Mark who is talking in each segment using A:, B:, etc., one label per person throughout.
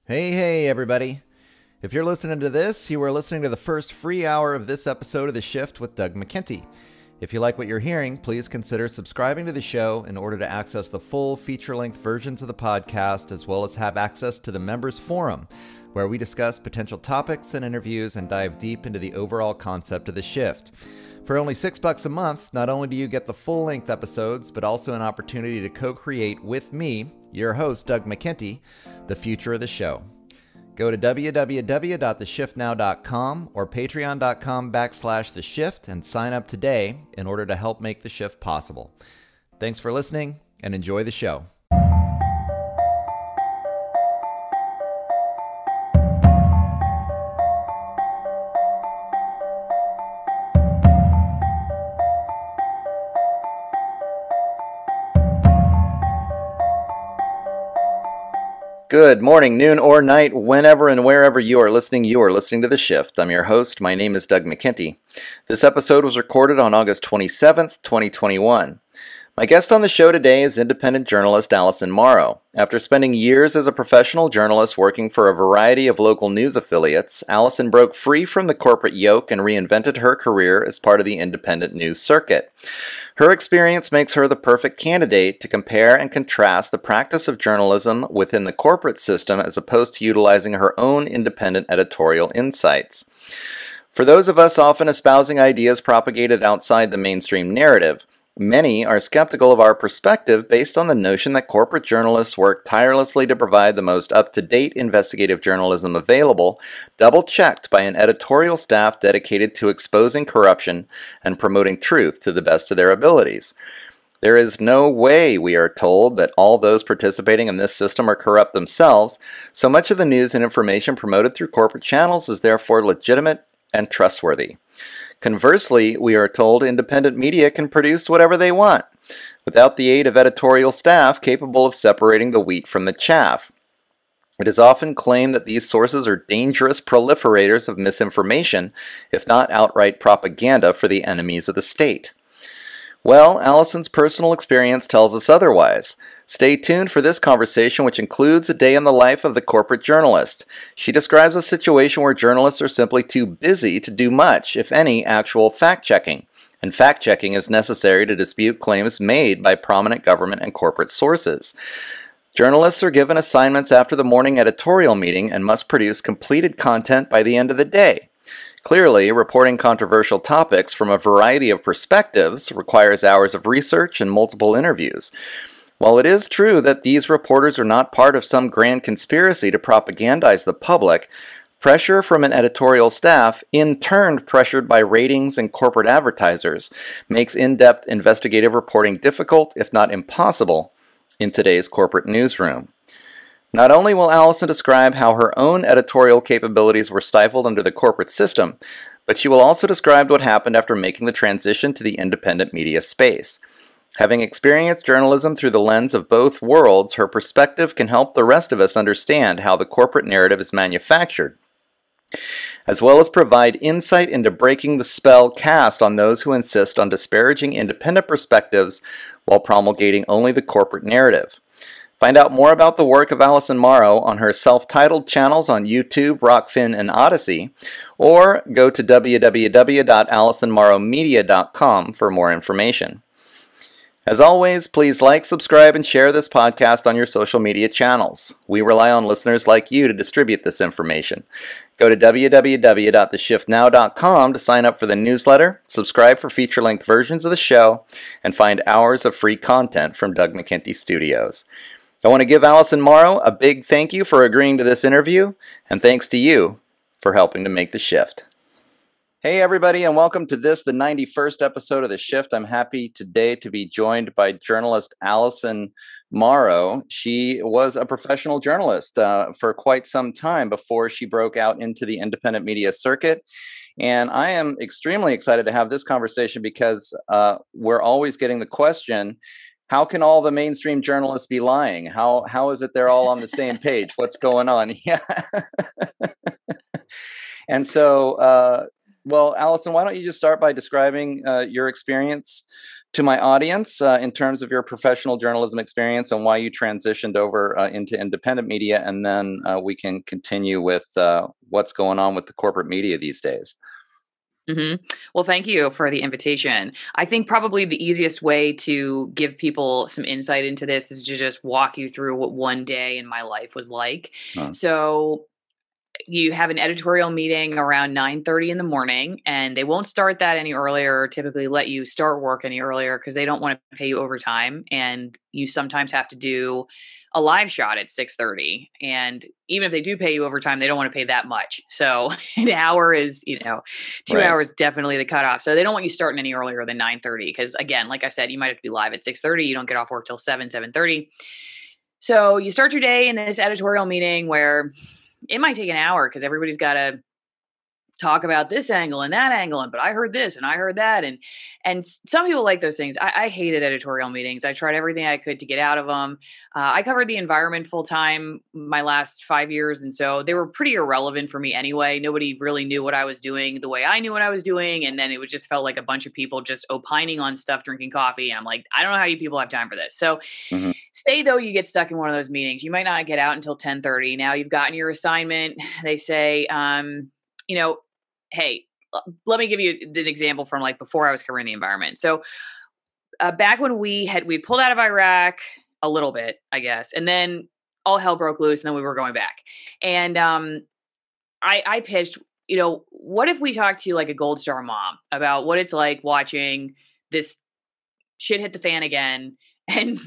A: Hey, everybody. If you're listening to this, you are listening to the first free hour of this episode of The Shift with Doug McKenty. If you like what you're hearing, please consider subscribing to the show in order to access the full feature-length versions of the podcast, as well as have access to the members forum, where we discuss potential topics and interviews and dive deep into the overall concept of The Shift. For only $6 a month, not only do you get the full-length episodes, but also an opportunity to co-create with me, your host, Doug McKenty, the future of the show. Go to www.theshiftnow.com or patreon.com/theshift and sign up today in order to help make The Shift possible. Thanks for listening and enjoy the show. Good morning, noon, or night, whenever and wherever you are listening to The Shift. I'm your host. My name is Doug McKenty. This episode was recorded on August 27th, 2021. My guest on the show today is independent journalist Alison Morrow. After spending years as a professional journalist working for a variety of local news affiliates, Alison broke free from the corporate yoke and reinvented her career as part of the independent news circuit. Her experience makes her the perfect candidate to compare and contrast the practice of journalism within the corporate system as opposed to utilizing her own independent editorial insights. For those of us often espousing ideas propagated outside the mainstream narrative, many are skeptical of our perspective based on the notion that corporate journalists work tirelessly to provide the most up-to-date investigative journalism available, double-checked by an editorial staff dedicated to exposing corruption and promoting truth to the best of their abilities. There is no way, we are told, that all those participating in this system are corrupt themselves, so much of the news and information promoted through corporate channels is therefore legitimate and trustworthy. Conversely, we are told independent media can produce whatever they want, without the aid of editorial staff capable of separating the wheat from the chaff. It is often claimed that these sources are dangerous proliferators of misinformation, if not outright propaganda for the enemies of the state. Well, Alison's personal experience tells us otherwise. Stay tuned for this conversation, which includes a day in the life of the corporate journalist. She describes a situation where journalists are simply too busy to do much, if any, actual fact-checking. And fact-checking is necessary to dispute claims made by prominent government and corporate sources. Journalists are given assignments after the morning editorial meeting and must produce completed content by the end of the day. Clearly, reporting controversial topics from a variety of perspectives requires hours of research and multiple interviews. While it is true that these reporters are not part of some grand conspiracy to propagandize the public, pressure from an editorial staff, in turn pressured by ratings and corporate advertisers, makes in-depth investigative reporting difficult, if not impossible, in today's corporate newsroom. Not only will Alison describe how her own editorial capabilities were stifled under the corporate system, but she will also describe what happened after making the transition to the independent media space. Having experienced journalism through the lens of both worlds, her perspective can help the rest of us understand how the corporate narrative is manufactured, as well as provide insight into breaking the spell cast on those who insist on disparaging independent perspectives while promulgating only the corporate narrative. Find out more about the work of Alison Morrow on her self-titled channels on YouTube, Rokfin, and Odysee, or go to www.alisonmorrowmedia.com for more information. As always, please like, subscribe, and share this podcast on your social media channels. We rely on listeners like you to distribute this information. Go to www.theshiftnow.com to sign up for the newsletter, subscribe for feature-length versions of the show, and find hours of free content from Doug McKenty Studios. I want to give Alison Morrow a big thank you for agreeing to this interview, and thanks to you for helping to make the shift. Hey everybody, and welcome to the 91st episode of The Shift. I'm happy today to be joined by journalist Alison Morrow. She was a professional journalist for quite some time before she broke out into the independent media circuit. And I am extremely excited to have this conversation because we're always getting the question, how can all the mainstream journalists be lying? How is it they're all on the same page? What's going on? Yeah. And so, well, Alison, why don't you just start by describing your experience to my audience in terms of your professional journalism experience and why you transitioned over into independent media, and then we can continue with what's going on with the corporate media these days.
B: Mm-hmm. Well, thank you for the invitation. I think probably the easiest way to give people some insight into this is to just walk you through what one day in my life was like.
A: Huh.
B: So you have an editorial meeting around 9:30 in the morning, and they won't start that any earlier, or typically let you start work any earlier because they don't want to pay you overtime. And you sometimes have to do a live shot at 6:30. And even if they do pay you overtime, they don't want to pay that much. So an hour is, 2
A: Right.
B: hours definitely the cutoff. So they don't want you starting any earlier than 9:30 because, again, like I said, you might have to be live at 6:30. You don't get off work till 7:30. So you start your day in this editorial meeting where it might take an hour because everybody's got to talk about this angle and that angle, but I heard this and I heard that, and some people like those things. I hated editorial meetings. I tried everything I could to get out of them. I covered the environment full time my last 5 years, and so they were pretty irrelevant for me anyway. Nobody really knew what I was doing the way I knew what I was doing, and then it was just felt like a bunch of people just opining on stuff, drinking coffee, and I'm like, I don't know how you people have time for this. So
A: Mm-hmm.
B: say though you get stuck in one of those meetings, you might not get out until 10:30. Now you've gotten your assignment. They say, hey, let me give you an example from like before I was covering the environment. So back when we pulled out of Iraq a little bit, I guess, and then all hell broke loose, and then we were going back. And I pitched, what if we talked to like a Gold Star mom about what it's like watching this shit hit the fan again. And,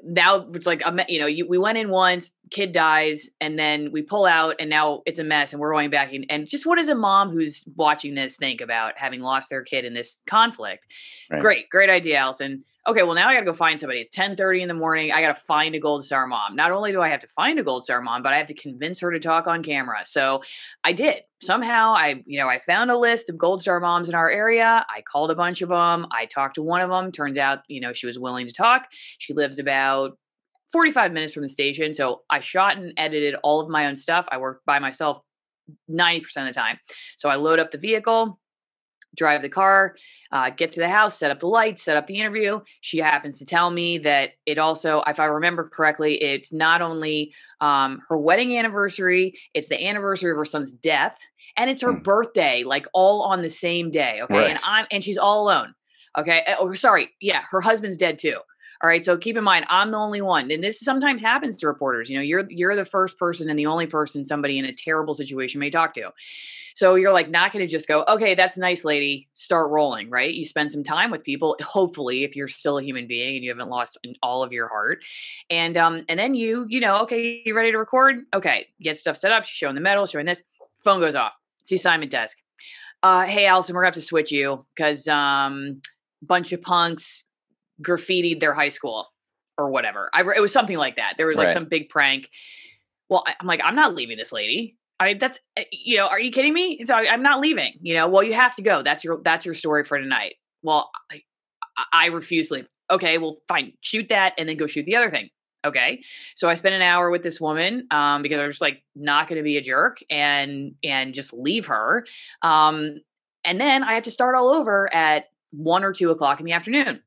B: now it's like, we went in once, kid dies, and then we pull out and now it's a mess and we're going back in. And just what does a mom who's watching this think about having lost their kid in this conflict?
A: Right.
B: Great idea, Alison. Okay, well, now I got to go find somebody. It's 10:30 in the morning. I got to find a Gold Star mom. Not only do I have to find a Gold Star mom, but I have to convince her to talk on camera. So I did. Somehow I found a list of Gold Star moms in our area. I called a bunch of them. I talked to one of them. Turns out, she was willing to talk. She lives about 45 minutes from the station. So I shot and edited all of my own stuff. I worked by myself 90% of the time. So I load up the vehicle, drive the car, get to the house, set up the lights, set up the interview. She happens to tell me that it also, if I remember correctly, it's not only her wedding anniversary, it's the anniversary of her son's death, and it's her birthday, like all on the same day. Okay.
A: Right.
B: And she's all alone. Okay. Oh, sorry. Yeah. Her husband's dead too. All right. So keep in mind, I'm the only one. And this sometimes happens to reporters. You're the first person and the only person somebody in a terrible situation may talk to. So you're like not going to just go, okay, that's nice, lady, start rolling, right? You spend some time with people, hopefully, if you're still a human being and you haven't lost all of your heart. And then okay, you ready to record? Okay, get stuff set up. She's showing the medal, showing this. Phone goes off. It's the assignment desk. Hey, Alison, we're going to have to switch you because bunch of punks graffitied their high school or whatever. It was something like that. There was like some big prank. Well, I'm like, I'm not leaving this lady. I mean, that's, are you kidding me? So I'm not leaving, well, you have to go. That's your story for tonight. Well, I refuse to leave. Okay, well, fine. Shoot that and then go shoot the other thing. Okay. So I spent an hour with this woman because I was like not going to be a jerk and just leave her. And then I have to start all over at 1 or 2 o'clock in the afternoon.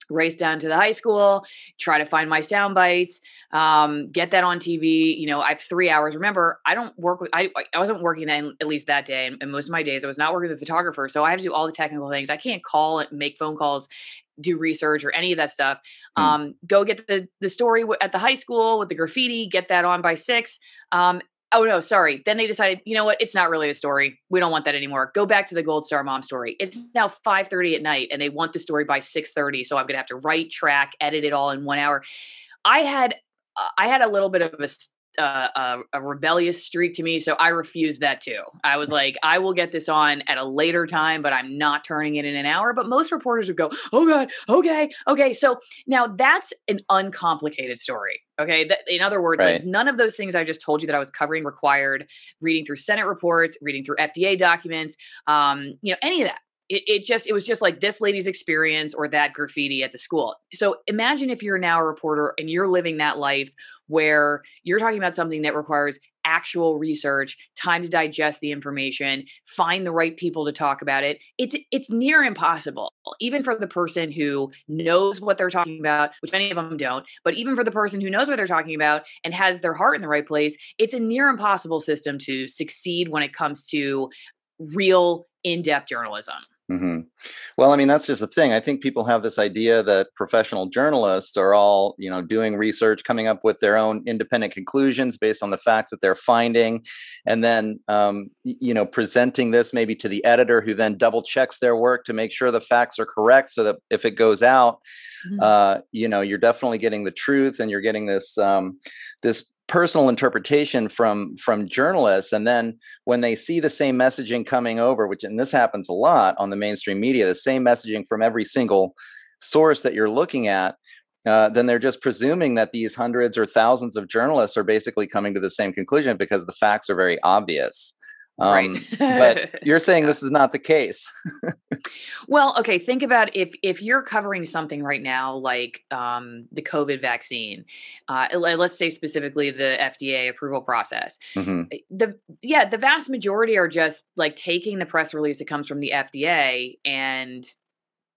B: Race down to the high school, try to find my sound bites, get that on TV. I have 3 hours. Remember, I don't work with, I wasn't working then, at least that day. And most of my days I was not working with a photographer. So I have to do all the technical things. I can't call and make phone calls, do research or any of that stuff. Go get the story at the high school with the graffiti, get that on by 6. Oh no, sorry. Then they decided, you know what? It's not really a story. We don't want that anymore. Go back to the Gold Star mom story. It's now 5:30 at night and they want the story by 6:30. So I'm going to have to write, track, edit it all in 1 hour. I had a little bit of a rebellious streak to me. So I refused that too. I was like, I will get this on at a later time, but I'm not turning it in an hour. But most reporters would go, oh God, okay. So now that's an uncomplicated story. Okay. In other words, like none of those things I just told you that I was covering required reading through Senate reports, reading through FDA documents, any of that. It was just like this lady's experience or that graffiti at the school. So imagine if you're now a reporter and you're living that life where you're talking about something that requires actual research, time to digest the information, find the right people to talk about it. It's near impossible, even for the person who knows what they're talking about, which many of them don't, but even for the person who knows what they're talking about and has their heart in the right place, it's a near impossible system to succeed when it comes to real in-depth journalism.
A: Mm-hmm. Well, I mean, that's just the thing. I think people have this idea that professional journalists are all, doing research, coming up with their own independent conclusions based on the facts that they're finding, and then, presenting this maybe to the editor, who then double checks their work to make sure the facts are correct, so that if it goes out, you're definitely getting the truth, and you're getting this personal interpretation from journalists. And then when they see the same messaging coming over, and this happens a lot on the mainstream media, the same messaging from every single source that you're looking at, then they're just presuming that these hundreds or thousands of journalists are basically coming to the same conclusion because the facts are very obvious.
B: Right.
A: But you're saying this is not the case.
B: Well, okay, think about if you're covering something right now like the COVID vaccine, let's say specifically the FDA approval process.
A: Mm-hmm.
B: The vast majority are just like taking the press release that comes from the FDA and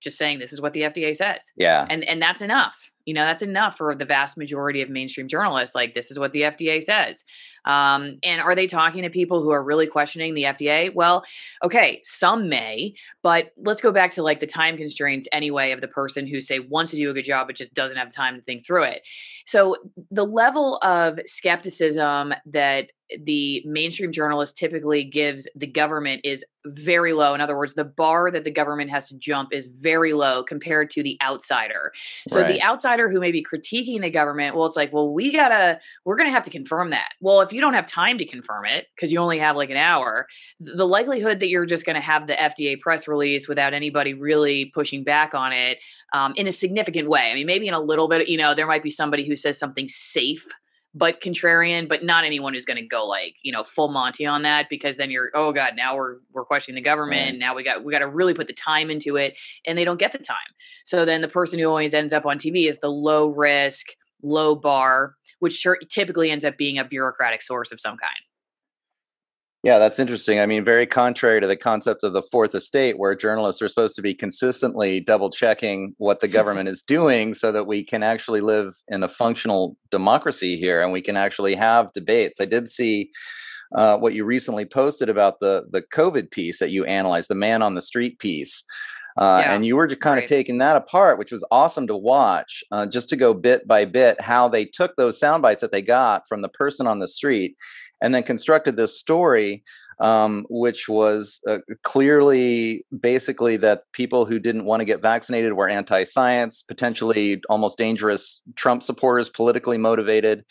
B: just saying this is what the FDA says.
A: Yeah.
B: And that's enough. That's enough for the vast majority of mainstream journalists. Like, this is what the FDA says. And are they talking to people who are really questioning the FDA? Well, okay, some may, but let's go back to like the time constraints anyway of the person who say wants to do a good job, but just doesn't have time to think through it. So the level of skepticism that the mainstream journalist typically gives the government is very low. In other words, the bar that the government has to jump is very low compared to the outsider. So the outsider who may be critiquing the government, well, it's like, well, we're going to have to confirm that. Well, if you don't have time to confirm it because you only have like an hour, the likelihood that you're just going to have the FDA press release without anybody really pushing back on it in a significant way. I mean, maybe in a little bit, there might be somebody who says something safe but contrarian, but not anyone who's going to go like, full Monty on that, because then you're, oh God, now we're questioning the government. Right. Now we got to really put the time into it, and they don't get the time. So then the person who always ends up on TV is the low risk, low bar, which typically ends up being a bureaucratic source of some kind.
A: Yeah, that's interesting. I mean, very contrary to the concept of the fourth estate, where journalists are supposed to be consistently double checking what the government is doing so that we can actually live in a functional democracy here and we can actually have debates. I did see what you recently posted about the COVID piece that you analyzed, the man on the street piece. And you were just kind of taking that apart, which was awesome to watch, just to go bit by bit how they took those sound bites that they got from the person on the street and then constructed this story, which was clearly basically that people who didn't want to get vaccinated were anti-science, potentially almost dangerous Trump supporters, politically motivated,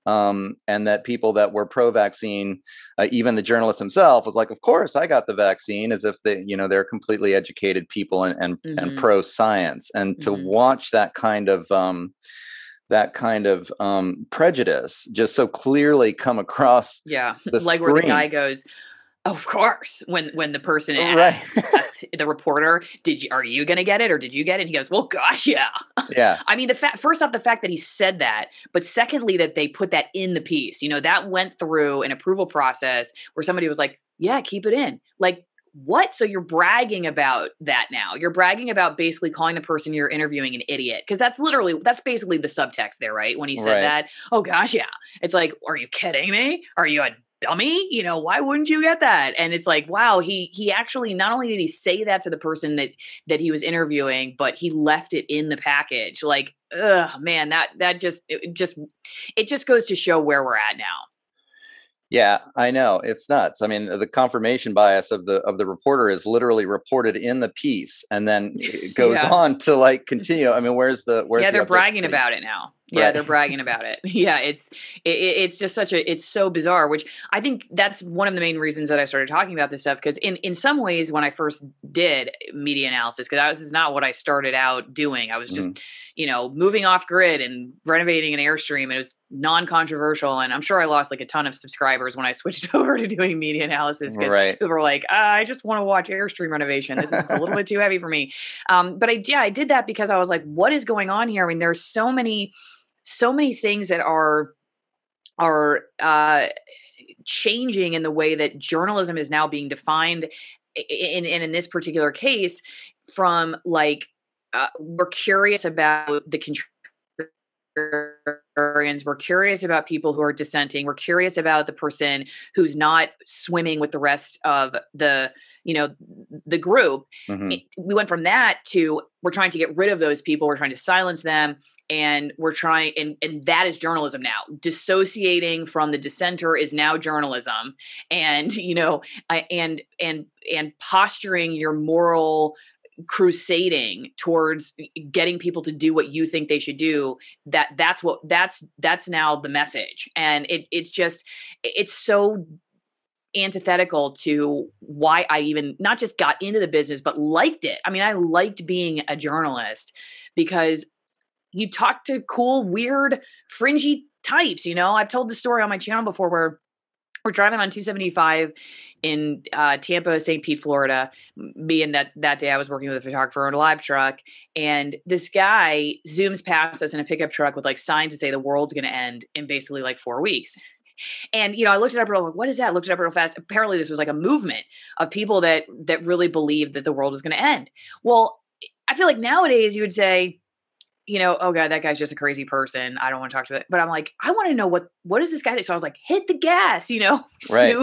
A: and that people that were pro-vaccine, even the journalist himself was like, of course, I got the vaccine, as if they're completely educated people and pro-science. And to watch that kind of prejudice just so clearly come across the
B: like
A: screen.
B: Where the guy goes, of course, when the person asks the reporter, are you going to get it or did you get it? And he goes, well, gosh, yeah.
A: Yeah.
B: I mean, first off, the fact that he said that, but secondly, that they put that in the piece, that went through an approval process where somebody was like, yeah, keep it in. Like, what? So you're bragging about that now. You're bragging about basically calling the person you're interviewing an idiot. Because that's basically the subtext there, right? When he said that, oh gosh, yeah. It's like, are you kidding me? Are you a dummy? Why wouldn't you get that? And it's like, wow, he actually, not only did he say that to the person that he was interviewing, but he left it in the package. Like, man, it just goes to show where we're at now.
A: Yeah, I know. It's nuts. I mean, the confirmation bias of the reporter is literally reported in the piece, and then it goes on to like continue. I mean, where's
B: they're bragging about it now. Yeah, they're bragging about it. Yeah, it's just it's so bizarre, which I think that's one of the main reasons that I started talking about this stuff. Because in some ways, when I first did media analysis, because this is not what I started out doing. I was just, moving off grid and renovating an Airstream. It was non-controversial. And I'm sure I lost like a ton of subscribers when I switched over to doing media analysis, because people were like, I just want to watch Airstream renovation. This is a little bit too heavy for me. But I did that because I was like, what is going on here? I mean, there's so many things that are are changing in the way that journalism is now being defined in this particular case from like we're curious about the contrarians, we're curious about people who are dissenting, we're curious about the person who's not swimming with the rest of the the group. We went from that to we're trying to get rid of those people, we're trying to silence them, and we're trying and that is journalism now. Dissociating from the dissenter is now journalism. And and posturing your moral crusading towards getting people to do what you think they should do, that's now the message. And it's so antithetical to why I even not just got into the business, but liked it. I mean, I liked being a journalist because you talk to cool, weird, fringy types. I've told the story on my channel before where we're driving on 275 in Tampa, St. Pete, Florida. Being that day I was working with a photographer on a live truck, and this guy zooms past us in a pickup truck with like signs to say the world's going to end in basically like 4 weeks. And, I looked it up real, what is that? I looked it up real fast. Apparently this was like a movement of people that really believed that the world was going to end. Well, I feel like nowadays you would say, oh God, that guy's just a crazy person. I don't want to talk to it. But I'm like, I want to know what is this guy do? So I was like, hit the gas,
A: Right.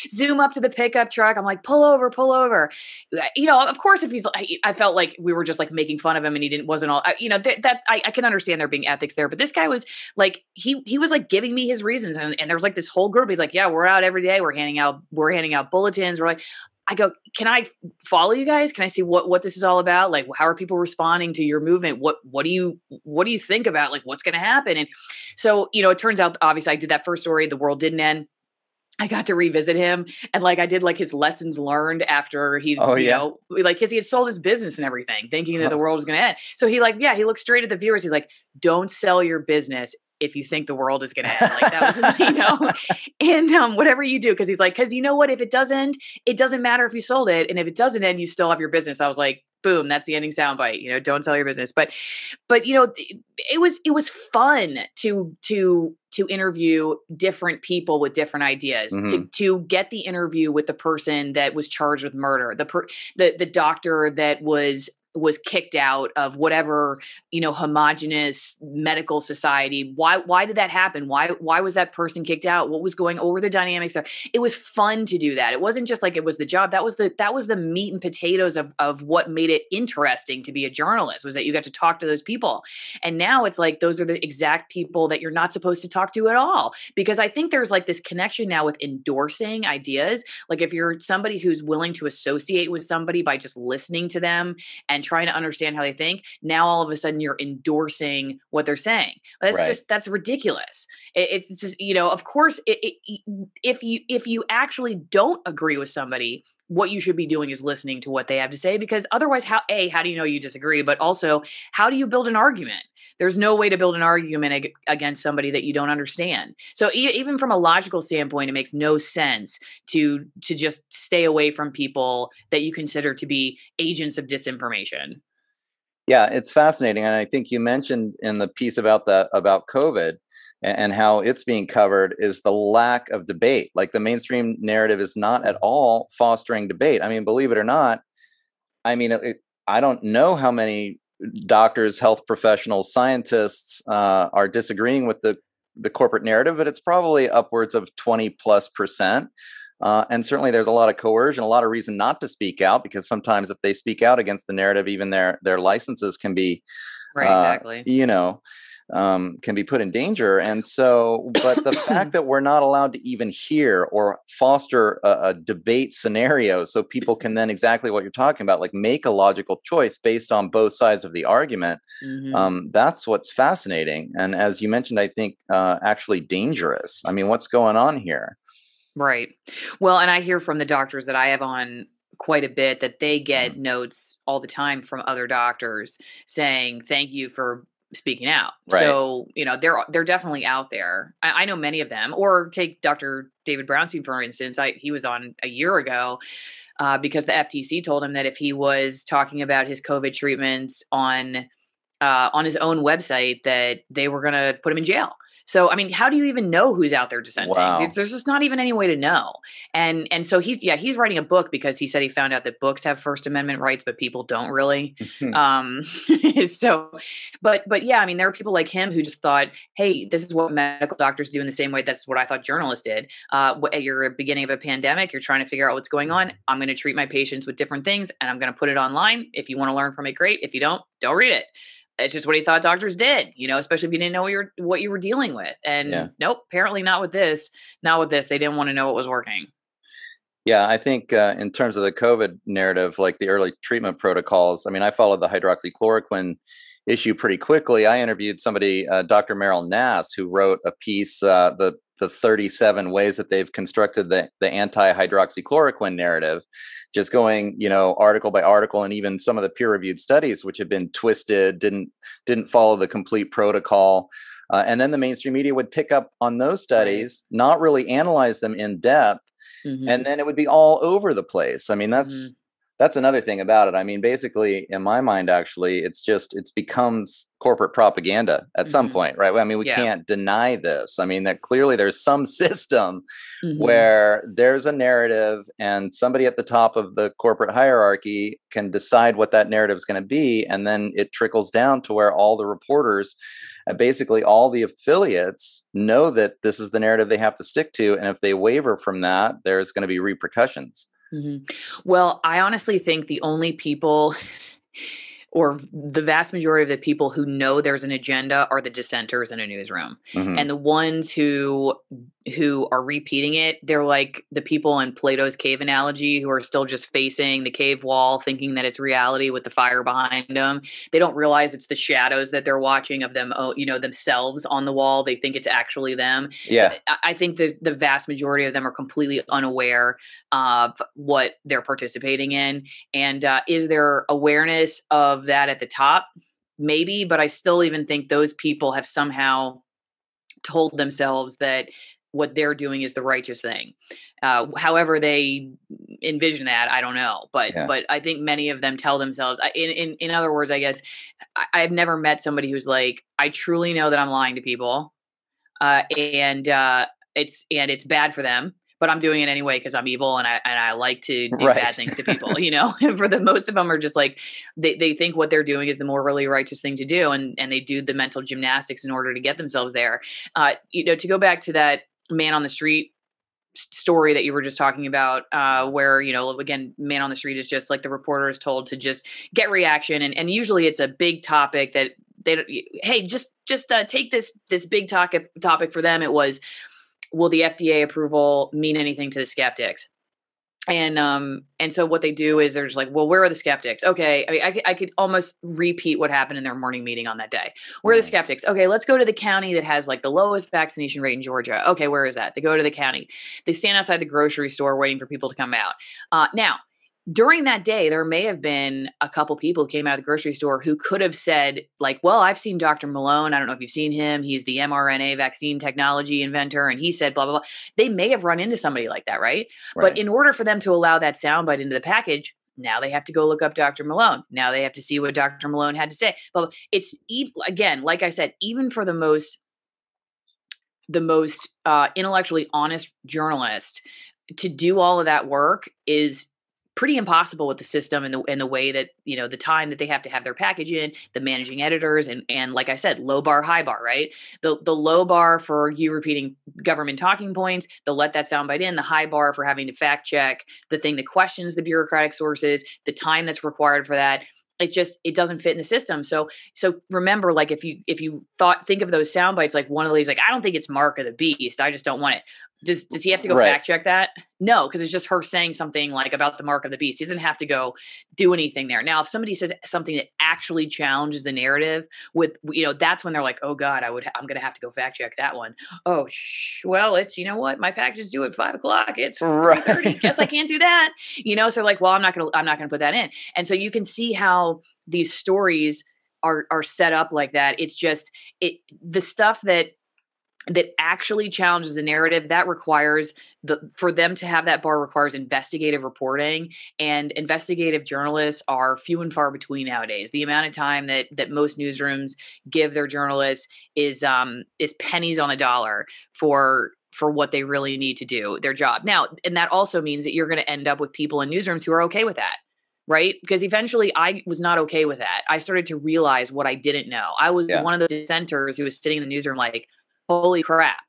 B: zoom up to the pickup truck. I'm like, pull over. Of course, if he's, I felt like we were just like making fun of him and he wasn't all, I can understand there being ethics there, but this guy was like, he was like giving me his reasons. And there was like this whole group. He's like, yeah, we're out every day. We're handing out bulletins. We're like, I go, can I follow you guys? Can I see what this is all about? Like, how are people responding to your movement? What do you think about like what's going to happen? And so, it turns out, obviously I did that first story. The world didn't end. I got to revisit him and like I did like his lessons learned after he, like cause he had sold his business and everything thinking that the world was going to end. So he he looked straight at the viewers. He's like, don't sell your business if you think the world is going to end. Like that was his, and whatever you do. Cause he's like, cause you know what, if it doesn't matter if you sold it. And if it doesn't end, you still have your business. I was like, boom, that's the ending soundbite, don't sell your business. But it was fun to interview different people with different ideas, to get the interview with the person that was charged with murder, the doctor that was kicked out of whatever, homogenous medical society. Why did that happen? Why was that person kicked out? What was going over the dynamics there? It was fun to do that. It wasn't just like it was the job. That was the meat and potatoes of what made it interesting to be a journalist, was that you got to talk to those people. And now it's like, those are the exact people that you're not supposed to talk to at all. Because I think there's like this connection now with endorsing ideas. Like if you're somebody who's willing to associate with somebody by just listening to them and trying to understand how they think, now all of a sudden you're endorsing what they're saying. That's ridiculous. It's just, of course, if you actually don't agree with somebody, what you should be doing is listening to what they have to say, because otherwise, how do you know you disagree? But also, how do you build an argument? There's no way to build an argument against somebody that you don't understand. So even from a logical standpoint, it makes no sense to just stay away from people that you consider to be agents of disinformation.
A: Yeah, it's fascinating. And I think you mentioned in the piece about COVID and how it's being covered is the lack of debate. Like the mainstream narrative is not at all fostering debate. I mean, believe it or not, I don't know how many doctors, health professionals, scientists are disagreeing with the corporate narrative, but it's probably upwards of 20+%. And certainly there's a lot of coercion, a lot of reason not to speak out, because sometimes if they speak out against the narrative, even their licenses can be,
B: exactly.
A: Can be put in danger. And so, but the fact that we're not allowed to even hear or foster a debate scenario so people can then exactly what you're talking about, like make a logical choice based on both sides of the argument. That's what's fascinating. And as you mentioned, I think actually dangerous. I mean, what's going on here?
B: Right. Well, and I hear from the doctors that I have on quite a bit that they get notes all the time from other doctors saying, thank you for speaking out.
A: Right.
B: So, they're definitely out there. I know many of them. Or take Dr. David Brownstein, for instance. He was on a year ago because the FTC told him that if he was talking about his COVID treatments on his own website, that they were going to put him in jail. So, I mean, how do you even know who's out there dissenting?
A: Wow.
B: There's just not even any way to know. And so he's writing a book because he said he found out that books have First Amendment rights, but people don't really. So, but yeah, I mean, there are people like him who just thought, hey, this is what medical doctors do in the same way. That's what I thought journalists did. You're at the beginning of a pandemic, you're trying to figure out what's going on. I'm going to treat my patients with different things and I'm going to put it online. If you want to learn from it, great. If you don't read it. It's just what he thought doctors did, especially if you didn't know what you were dealing with. And nope, apparently not with this. Not with this. They didn't want to know what was working.
A: Yeah, I think in terms of the COVID narrative, like the early treatment protocols, I mean, I followed the hydroxychloroquine issue pretty quickly. I interviewed somebody, Dr. Merrill Nass, who wrote a piece, the 37 ways that they've constructed the anti-hydroxychloroquine narrative, just going, article by article, and even some of the peer-reviewed studies, which had been twisted, didn't follow the complete protocol. And then the mainstream media would pick up on those studies, not really analyze them in depth, and then it would be all over the place. I mean, that's another thing about it. I mean, basically, in my mind, actually, it becomes corporate propaganda at some point, right? I mean, we can't deny this. I mean, that clearly there's some system where there's a narrative and somebody at the top of the corporate hierarchy can decide what that narrative is going to be. And then it trickles down to where all the reporters, basically all the affiliates, know that this is the narrative they have to stick to. And if they waver from that, there's going to be repercussions.
B: Well, I honestly think the only people or the vast majority of the people who know there's an agenda are the dissenters in a newsroom. And the ones who are repeating it, they're like the people in Plato's cave analogy who are still just facing the cave wall, thinking that it's reality with the fire behind them. They don't realize it's the shadows that they're watching of them, themselves on the wall. They think it's actually them.
A: Yeah.
B: I think the vast majority of them are completely unaware of what they're participating in. And is there awareness of that at the top? Maybe, but I still even think those people have somehow told themselves that what they're doing is the righteous thing. However they envision that, I don't know. But I think many of them tell themselves, in other words, I guess, I've never met somebody who's like, I truly know that I'm lying to people, and it's bad for them, but I'm doing it anyway because I'm evil and I like to do bad things to people, For the most of them are just like, they think what they're doing is the morally righteous thing to do, and they do the mental gymnastics in order to get themselves there. To go back to that man on the street story that you were just talking about, where, again, man on the street is just like the reporter is told to just get reaction. And usually it's a big topic that hey, just take this big topic for them. It was, will the FDA approval mean anything to the skeptics? And so what they do is they're just like, well, where are the skeptics? Okay. I mean, I could almost repeat what happened in their morning meeting on that day. Where are the skeptics? Okay. Let's go to the county that has like the lowest vaccination rate in Georgia. Okay. Where is that? They go to the county. They stand outside the grocery store waiting for people to come out. Now, during that day, there may have been a couple people who came out of the grocery store who could have said, like, well, I've seen Dr. Malone. I don't know if you've seen him. He's the mRNA vaccine technology inventor. And he said, blah, blah, blah. They may have run into somebody like that, right? But in order for them to allow that soundbite into the package, now they have to go look up Dr. Malone. Now they have to see what Dr. Malone had to say. But it's, again, like I said, even for the most intellectually honest journalist, to do all of that work is pretty impossible with the system and the way that, the time that they have to have their package in, the managing editors, and like I said, low bar, high bar, right? The low bar for you repeating government talking points, they'll let that soundbite in. The high bar for having to fact check the thing that questions the bureaucratic sources, the time that's required for that. It doesn't fit in the system. So remember, like, if you think of those sound bites, like one of these, like, I don't think it's Mark of the Beast, I just don't want it. Does he have to go fact check that? No, because it's just her saying something like about the mark of the beast. He doesn't have to go do anything there. Now, if somebody says something that actually challenges the narrative with, that's when they're like, oh God, I'm going to have to go fact check that one. Oh, well, it's, what, my package is due at 5:00. It's 3:30. Guess I can't do that. So like, well, I'm not going to put that in. And so you can see how these stories are set up like that. It's just the stuff that that actually challenges the narrative, that requires for them to have that bar requires investigative reporting, and investigative journalists are few and far between nowadays. The amount of time that most newsrooms give their journalists is pennies on the dollar for what they really need to do their job. Now, and that also means that you're going to end up with people in newsrooms who are okay with that. Right? Because eventually I was not okay with that. I started to realize what I didn't know. I was
A: Yeah.
B: one of the dissenters who was sitting in the newsroom like, holy crap,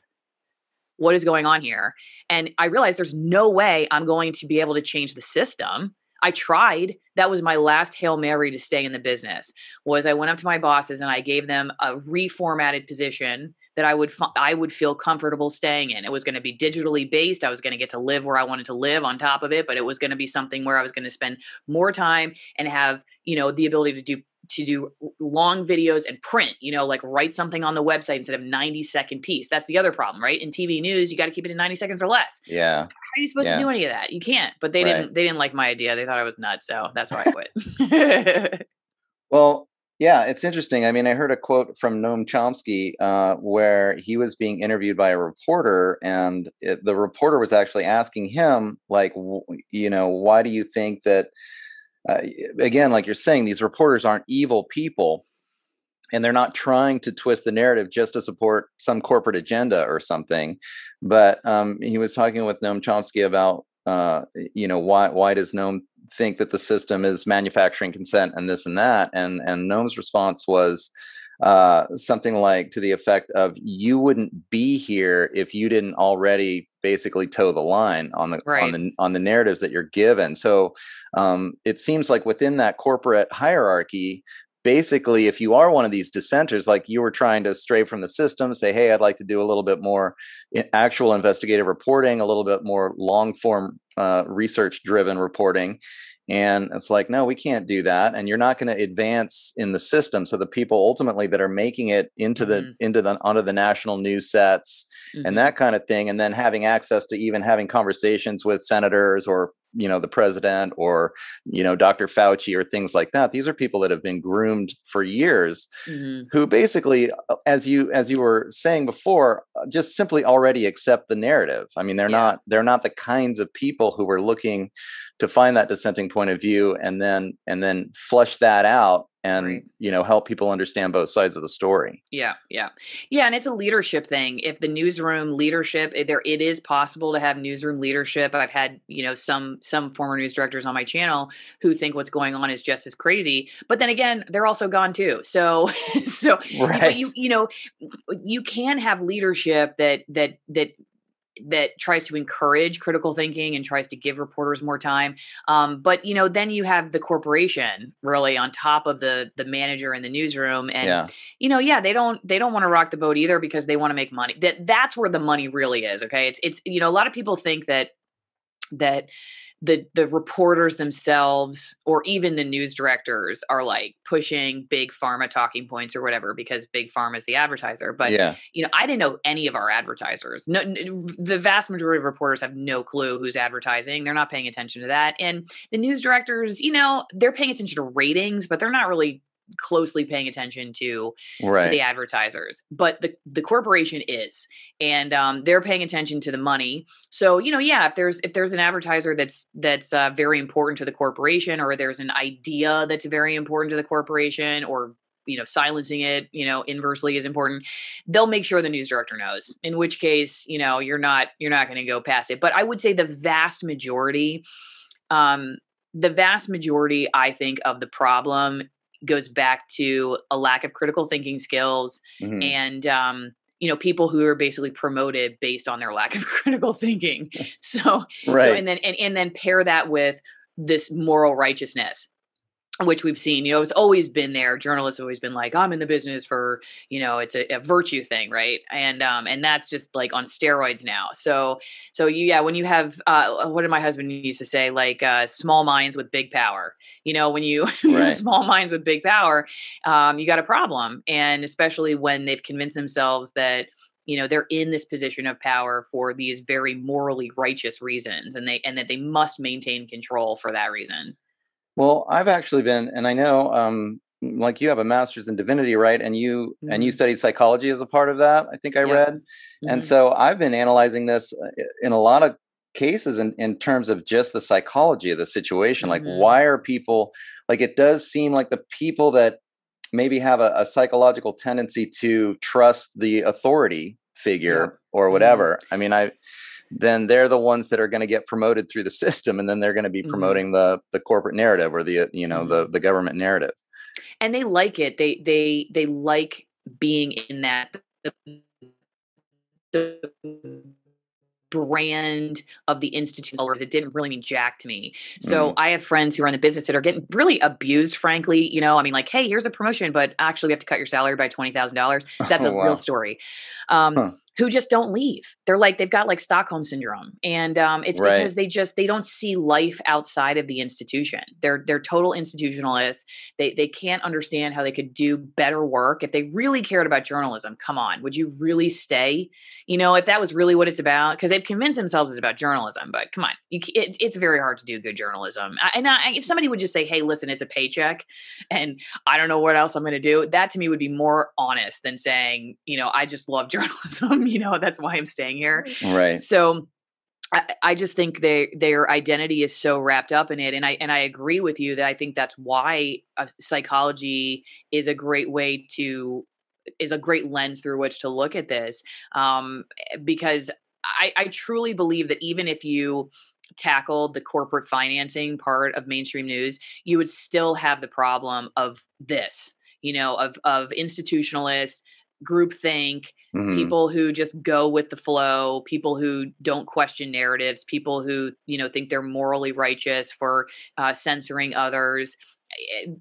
B: what is going on here? And I realized there's no way I'm going to be able to change the system. I tried. That was my last Hail Mary to stay in the business, was I went up to my bosses and I gave them a reformatted position that I would feel comfortable staying in. It was going to be digitally based. I was going to get to live where I wanted to live on top of it, but it was going to be something where I was going to spend more time and have, the ability to do long videos and print, like write something on the website instead of 90-second piece. That's the other problem, right? In TV news, you got to keep it in 90 seconds or less.
A: Yeah.
B: How are you supposed to do any of that? You can't. But they didn't like my idea. They thought I was nuts, so that's why I quit.
A: Well, yeah, it's interesting. I mean, I heard a quote from Noam Chomsky where he was being interviewed by a reporter, and the reporter was actually asking him, like, why do you think that, again, like you're saying, these reporters aren't evil people, and they're not trying to twist the narrative just to support some corporate agenda or something. But he was talking with Noam Chomsky about, why does Noam think that the system is manufacturing consent and this and that? And Noam's response was something like to the effect of, you wouldn't be here if you didn't already basically toe the line on the narratives that you're given. So it seems like within that corporate hierarchy, basically, if you are one of these dissenters, like you were trying to stray from the system, say, hey, I'd like to do a little bit more actual investigative reporting, a little bit more long form research driven reporting. And it's like, no, we can't do that. And you're not going to advance in the system. So the people ultimately that are making it onto the national news sets and that kind of thing, and then having access to even having conversations with senators or the president or Dr. Fauci or things like that. These are people that have been groomed for years, who basically, as you were saying before, just simply already accept the narrative. I mean, they're not the kinds of people who were looking to find that dissenting point of view and then flush that out and help people understand both sides of the story.
B: Yeah. And it's a leadership thing. If the newsroom leadership, it is possible to have newsroom leadership. I've had some former news directors on my channel who think what's going on is just as crazy, but then again, they're also gone too. So
A: right.
B: you can have leadership that tries to encourage critical thinking and tries to give reporters more time. But then you have the corporation really on top of the manager in the newsroom. And, they don't want to rock the boat either because they want to make money. That's where the money really is. Okay. It's a lot of people think that the reporters themselves or even the news directors are like pushing big pharma talking points or whatever because big pharma is the advertiser. But, I didn't know any of our advertisers. No, the vast majority of reporters have no clue who's advertising. They're not paying attention to that. And the news directors, they're paying attention to ratings, but they're not really closely paying attention to the advertisers, but the corporation is, and they're paying attention to the money. So if there's an advertiser that's very important to the corporation, or there's an idea that's very important to the corporation, or silencing it inversely is important, they'll make sure the news director knows, in which case you're not going to go past it. But I would say the vast majority I think of the problem goes back to a lack of critical thinking skills and, people who are basically promoted based on their lack of critical thinking. So and then pair that with this moral righteousness, which we've seen, it's always been there. Journalists have always been like, I'm in the business for, it's a virtue thing. Right. And that's just like on steroids now. So when you have, what did my husband used to say, like, small minds with big power, when you small minds with big power, you got a problem. And especially when they've convinced themselves that, they're in this position of power for these very morally righteous reasons, and that they must maintain control for that reason.
A: Well, I've actually been, and I know like you have a master's in divinity, right? And you
B: Mhm.
A: studied psychology as a part of that, I think I
B: Yep.
A: read. And
B: Mhm.
A: so I've been analyzing this in a lot of cases in terms of just the psychology of the situation. Like,
B: Mhm.
A: why are people, like, it does seem like the people that maybe have a psychological tendency to trust the authority figure
B: Yep.
A: or
B: Mhm.
A: whatever. I mean, then they're the ones that are going to get promoted through the system, and then they're going to be
B: Mhm.
A: promoting the corporate narrative or the
B: Mhm.
A: the government narrative.
B: And they like it. They like being in that the brand of the institution. It didn't really mean jack to me. So
A: Mm.
B: I have friends who are in the business that are getting really abused, frankly. I mean, like, hey, here's a promotion, but actually we have to cut your salary by $20,000. That's
A: Oh
B: a real
A: wow.
B: story.
A: Huh.
B: Who just don't leave. They've got like Stockholm syndrome, and it's
A: Right.
B: because they don't see life outside of the institution. They're total institutionalists. They can't understand how they could do better work if they really cared about journalism. Come on, would you really stay? If that was really what it's about, because they've convinced themselves it's about journalism. But come on, it's very hard to do good journalism. If somebody would just say, "Hey, listen, it's a paycheck, and I don't know what else I'm going to do," that to me would be more honest than saying, I just love journalism. That's why I'm staying here.
A: Right.
B: So I just think their identity is so wrapped up in it, and I agree with you that I think that's why psychology is a great way to is a great lens through which to look at this, because I truly believe that even if you tackled the corporate financing part of mainstream news, you would still have the problem of this, of institutionalists, groupthink,
A: Hmm.
B: people who just go with the flow, people who don't question narratives, people who think they're morally righteous for censoring others.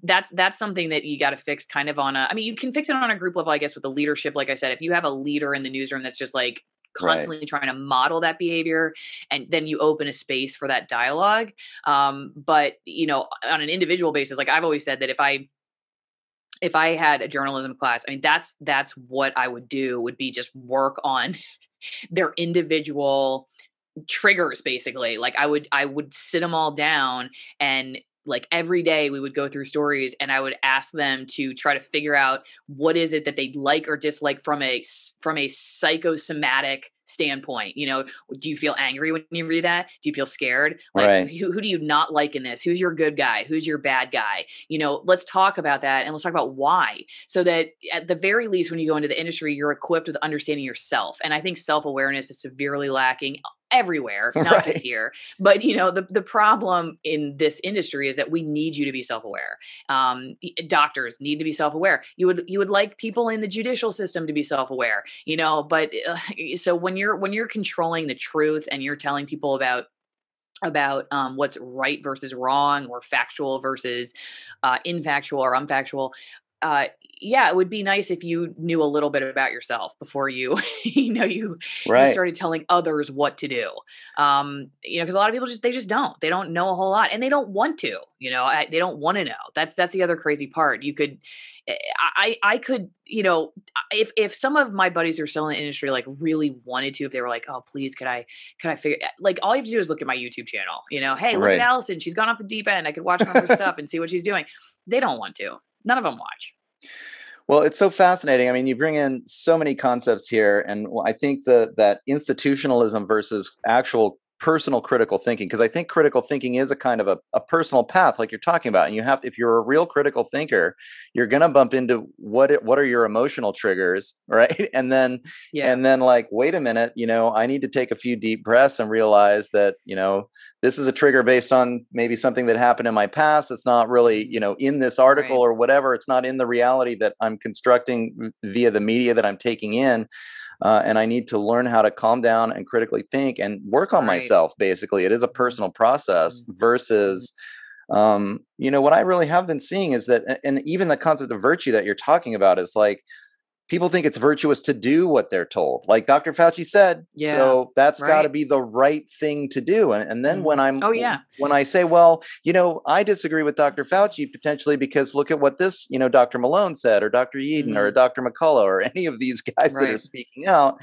B: That's something that you got to fix kind of on a, I mean, you can fix it on a group level, I guess, with the leadership. Like I said, if you have a leader in the newsroom that's just like
A: Right.
B: constantly trying to model that behavior, and then you open a space for that dialogue. But on an individual basis, like I've always said that if I had a journalism class, I mean, that's what I would do, would be just work on their individual triggers, basically. Like I would sit them all down, and like every day we would go through stories, and I would ask them to try to figure out what is it that they like or dislike from a psychosomatic standpoint. Do you feel angry when you read that? Do you feel scared? Like
A: Right.
B: who do you not like in this? Who's your good guy? Who's your bad guy? Let's talk about that, and let's talk about why, so that at the very least, when you go into the industry, you're equipped with understanding yourself. And I think self-awareness is severely lacking everywhere, not just
A: Right.
B: here. But the problem in this industry is that we need you to be self-aware. Doctors need to be self-aware. You would like people in the judicial system to be self-aware. But so when you're controlling the truth, and you're telling people about what's right versus wrong, or factual versus infactual or unfactual. Uh, yeah, it would be nice if you knew a little bit about yourself before you, you
A: Right.
B: started telling others what to do. Because a lot of people they don't know a whole lot, and they don't want to. They don't want to know. That's the other crazy part. You could, I could, if some of my buddies who are still in the industry like really wanted to, if they were like, oh please, could I figure, like, all you have to do is look at my YouTube channel. Hey, look at
A: Right.
B: Allison. She's gone off the deep end. I could watch some of her stuff and see what she's doing. They don't want to. None of them watch.
A: Well, it's so fascinating. I mean, you bring in so many concepts here, and I think that institutionalism versus actual personal critical thinking, because I think critical thinking is a kind of a personal path, like you're talking about. And you have to, if you're a real critical thinker, you're going to bump into what are your emotional triggers, right?
B: Yeah.
A: And then like, wait a minute, I need to take a few deep breaths and realize that this is a trigger based on maybe something that happened in my past. It's not really, in this article
B: Right.
A: or whatever. It's not in the reality that I'm constructing via the media that I'm taking in. And I need to learn how to calm down and critically think and work on
B: Right.
A: myself. Basically, it is a
B: Mhm.
A: personal process
B: Mhm. Mhm.
A: versus, what I really have been seeing is that, and even the concept of virtue that you're talking about is like, people think it's virtuous to do what they're told, like Dr. Fauci said.
B: Yeah.
A: So that's got to
B: Right.
A: be the right thing to do. And then
B: Mhm. Oh yeah.
A: when I say, well, I disagree with Dr. Fauci potentially because look at what this, Dr. Malone said, or Dr. Eden, or
B: Mhm.
A: Dr. McCullough, or any of these guys that are
B: Right.
A: speaking out.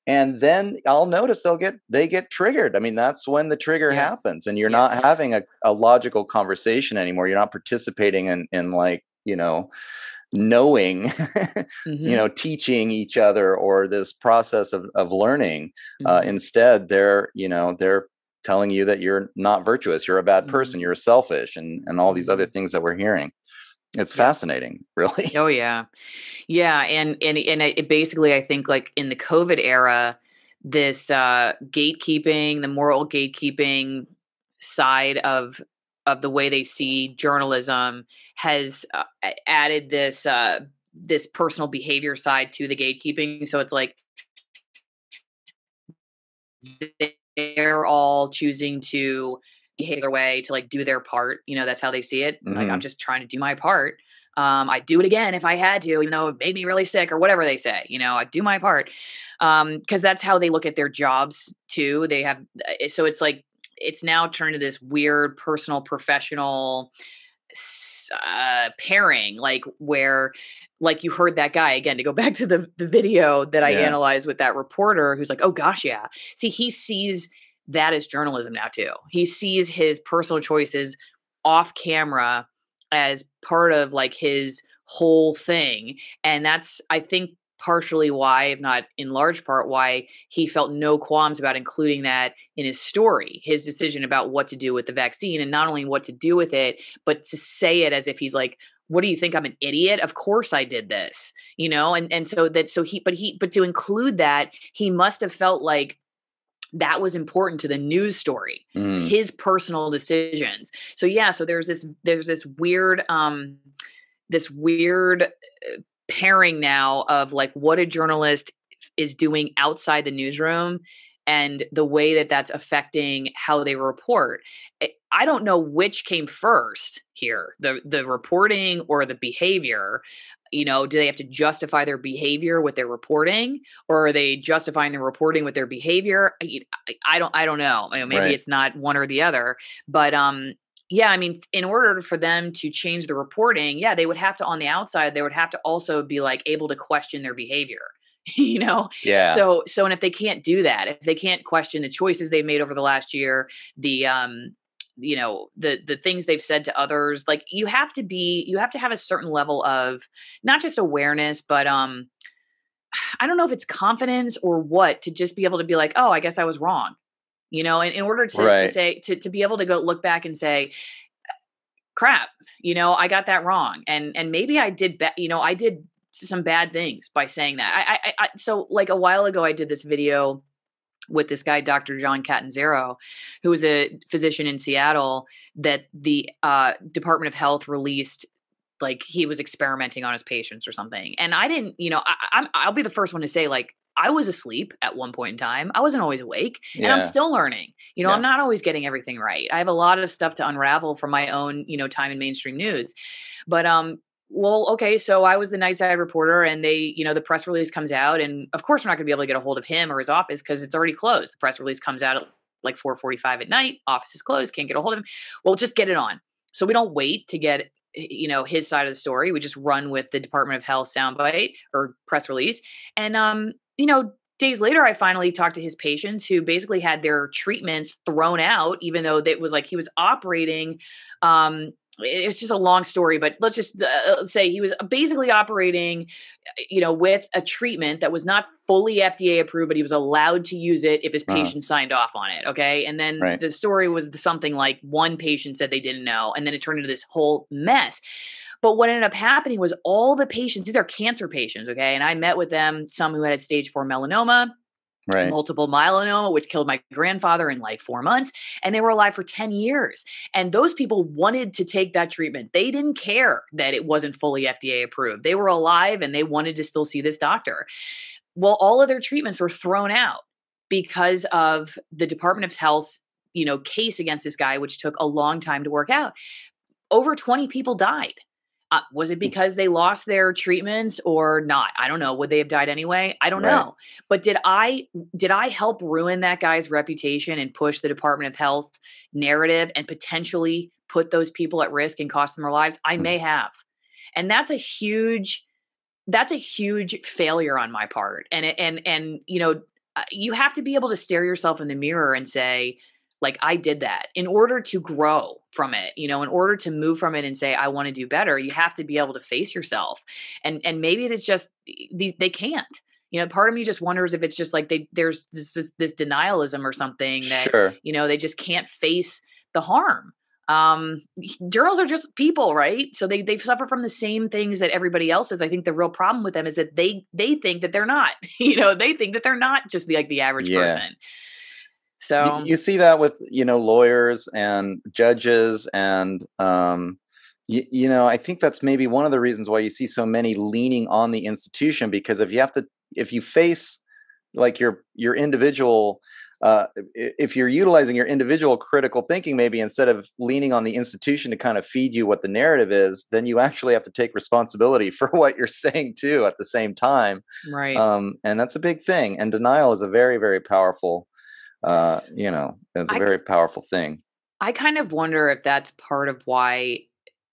A: And then I'll notice they get triggered. I mean, that's when the trigger
B: Yep.
A: happens, and you're
B: Yep.
A: not having a logical conversation anymore. You're not participating in like, knowing,
B: Mm-hmm.
A: teaching each other, or this process of learning.
B: Mm-hmm.
A: Instead, they're telling you that you're not virtuous, you're a bad
B: Mm-hmm.
A: person, you're selfish, and all these
B: Mm-hmm.
A: other things that we're hearing. It's
B: Yep.
A: fascinating, really.
B: Oh yeah. Yeah, and it basically, I think, like in the COVID era, this gatekeeping, the moral gatekeeping side of the way they see journalism has added this personal behavior side to the gatekeeping. So it's like they're all choosing to behave their way to like do their part. That's how they see it. Like, I'm
A: Hmm.
B: just trying to do my part. I'd do it again if I had to, even though it made me really sick or whatever they say. I'd do my part. Because that's how they look at their jobs too. They have, so it's like, it's now turned to this weird personal professional pairing, like where, like you heard that guy again, to go back to the video that I
A: Yeah.
B: analyzed with that reporter who's like, oh gosh, yeah. See, he sees that as journalism now too. He sees his personal choices off camera as part of like his whole thing. And that's, I think, partially why, if not in large part, why he felt no qualms about including that in his story, his decision about what to do with the vaccine, and not only what to do with it, but to say it as if he's like, what do you think, I'm an idiot? Of course I did this, and but to include that, he must have felt like that was important to the news story,
A: Mm.
B: his personal decisions. So yeah, so there's this weird pairing now of like what a journalist is doing outside the newsroom and the way that that's affecting how they report. I don't know which came first here, the reporting or the behavior. Do they have to justify their behavior with their reporting, or are they justifying their reporting with their behavior? I don't know. Maybe
A: Right.
B: it's not one or the other, but yeah, I mean, in order for them to change the reporting, yeah, they would have to, on the outside, they would have to also be like able to question their behavior. you know
A: Yeah.
B: and if they can't do that, if they can't question the choices they've made over the last year, the things they've said to others, like you have to have a certain level of not just awareness, but I don't know if it's confidence or what, to just be able to be like, oh, I guess I was wrong. In order to
A: Right.
B: say, to be able to go look back and say, crap, I got that wrong. And maybe I did, I did some bad things by saying that. So like a while ago, I did this video with this guy, Dr. John Catanzaro, who was a physician in Seattle, that the Department of Health released, like he was experimenting on his patients or something. And I didn't, I'll be the first one to say, like, I was asleep at one point in time. I wasn't always awake, and I'm
A: Yeah.
B: still learning. I'm
A: Yeah.
B: not always getting everything right. I have a lot of stuff to unravel from my own, time in mainstream news. But well, okay, so I was the night side reporter, and they, the press release comes out, and of course we're not going to be able to get a hold of him or his office because it's already closed. The press release comes out at like 4:45 at night. Office is closed. Can't get a hold of him. Well, just get it on. So we don't wait to get his side of the story. We just run with the Department of Health soundbite or press release. And days later, I finally talked to his patients who basically had their treatments thrown out, even though that was like he was operating. It's just a long story, but let's just say he was basically operating, with a treatment that was not fully FDA approved, but he was allowed to use it if his
A: Uh-huh.
B: patient signed off on it. Okay. And then
A: Right.
B: the story was something like one patient said they didn't know. And then it turned into this whole mess. But what ended up happening was all the patients, these are cancer patients. Okay. And I met with them, some who had stage 4 melanoma,
A: Right.
B: multiple myeloma, which killed my grandfather in like 4 months, and they were alive for 10 years. And those people wanted to take that treatment. They didn't care that it wasn't fully FDA approved. They were alive and they wanted to still see this doctor. Well, all of their treatments were thrown out because of the Department of Health's, case against this guy, which took a long time to work out. Over 20 people died. Was it because they lost their treatments or not? I don't know. Would they have died anyway? I don't
A: Right.
B: know. But did I help ruin that guy's reputation and push the Department of Health narrative and potentially put those people at risk and cost them their lives? I may have. And that's a huge failure on my part. And you have to be able to stare yourself in the mirror and say, like I did that in order to grow from it, in order to move from it and say, I want to do better, you have to be able to face yourself. And maybe it's just, they can't, part of me just wonders if it's just like there's this denialism or something that,
A: Sure.
B: they just can't face the harm. Journals are just people, right? So they suffer from the same things that everybody else is. I think the real problem with them is that they think that they're not, they think that they're not just the average person. So
A: you see that with, lawyers and judges and, I think that's maybe one of the reasons why you see so many leaning on the institution, because if you face like your individual, if you're utilizing your individual critical thinking, maybe instead of leaning on the institution to kind of feed you what the narrative is, then you actually have to take responsibility for what you're saying too at the same time.
B: Right.
A: And that's a big thing. And denial is a very, very powerful, it's a very powerful thing.
B: I kind of wonder if that's part of why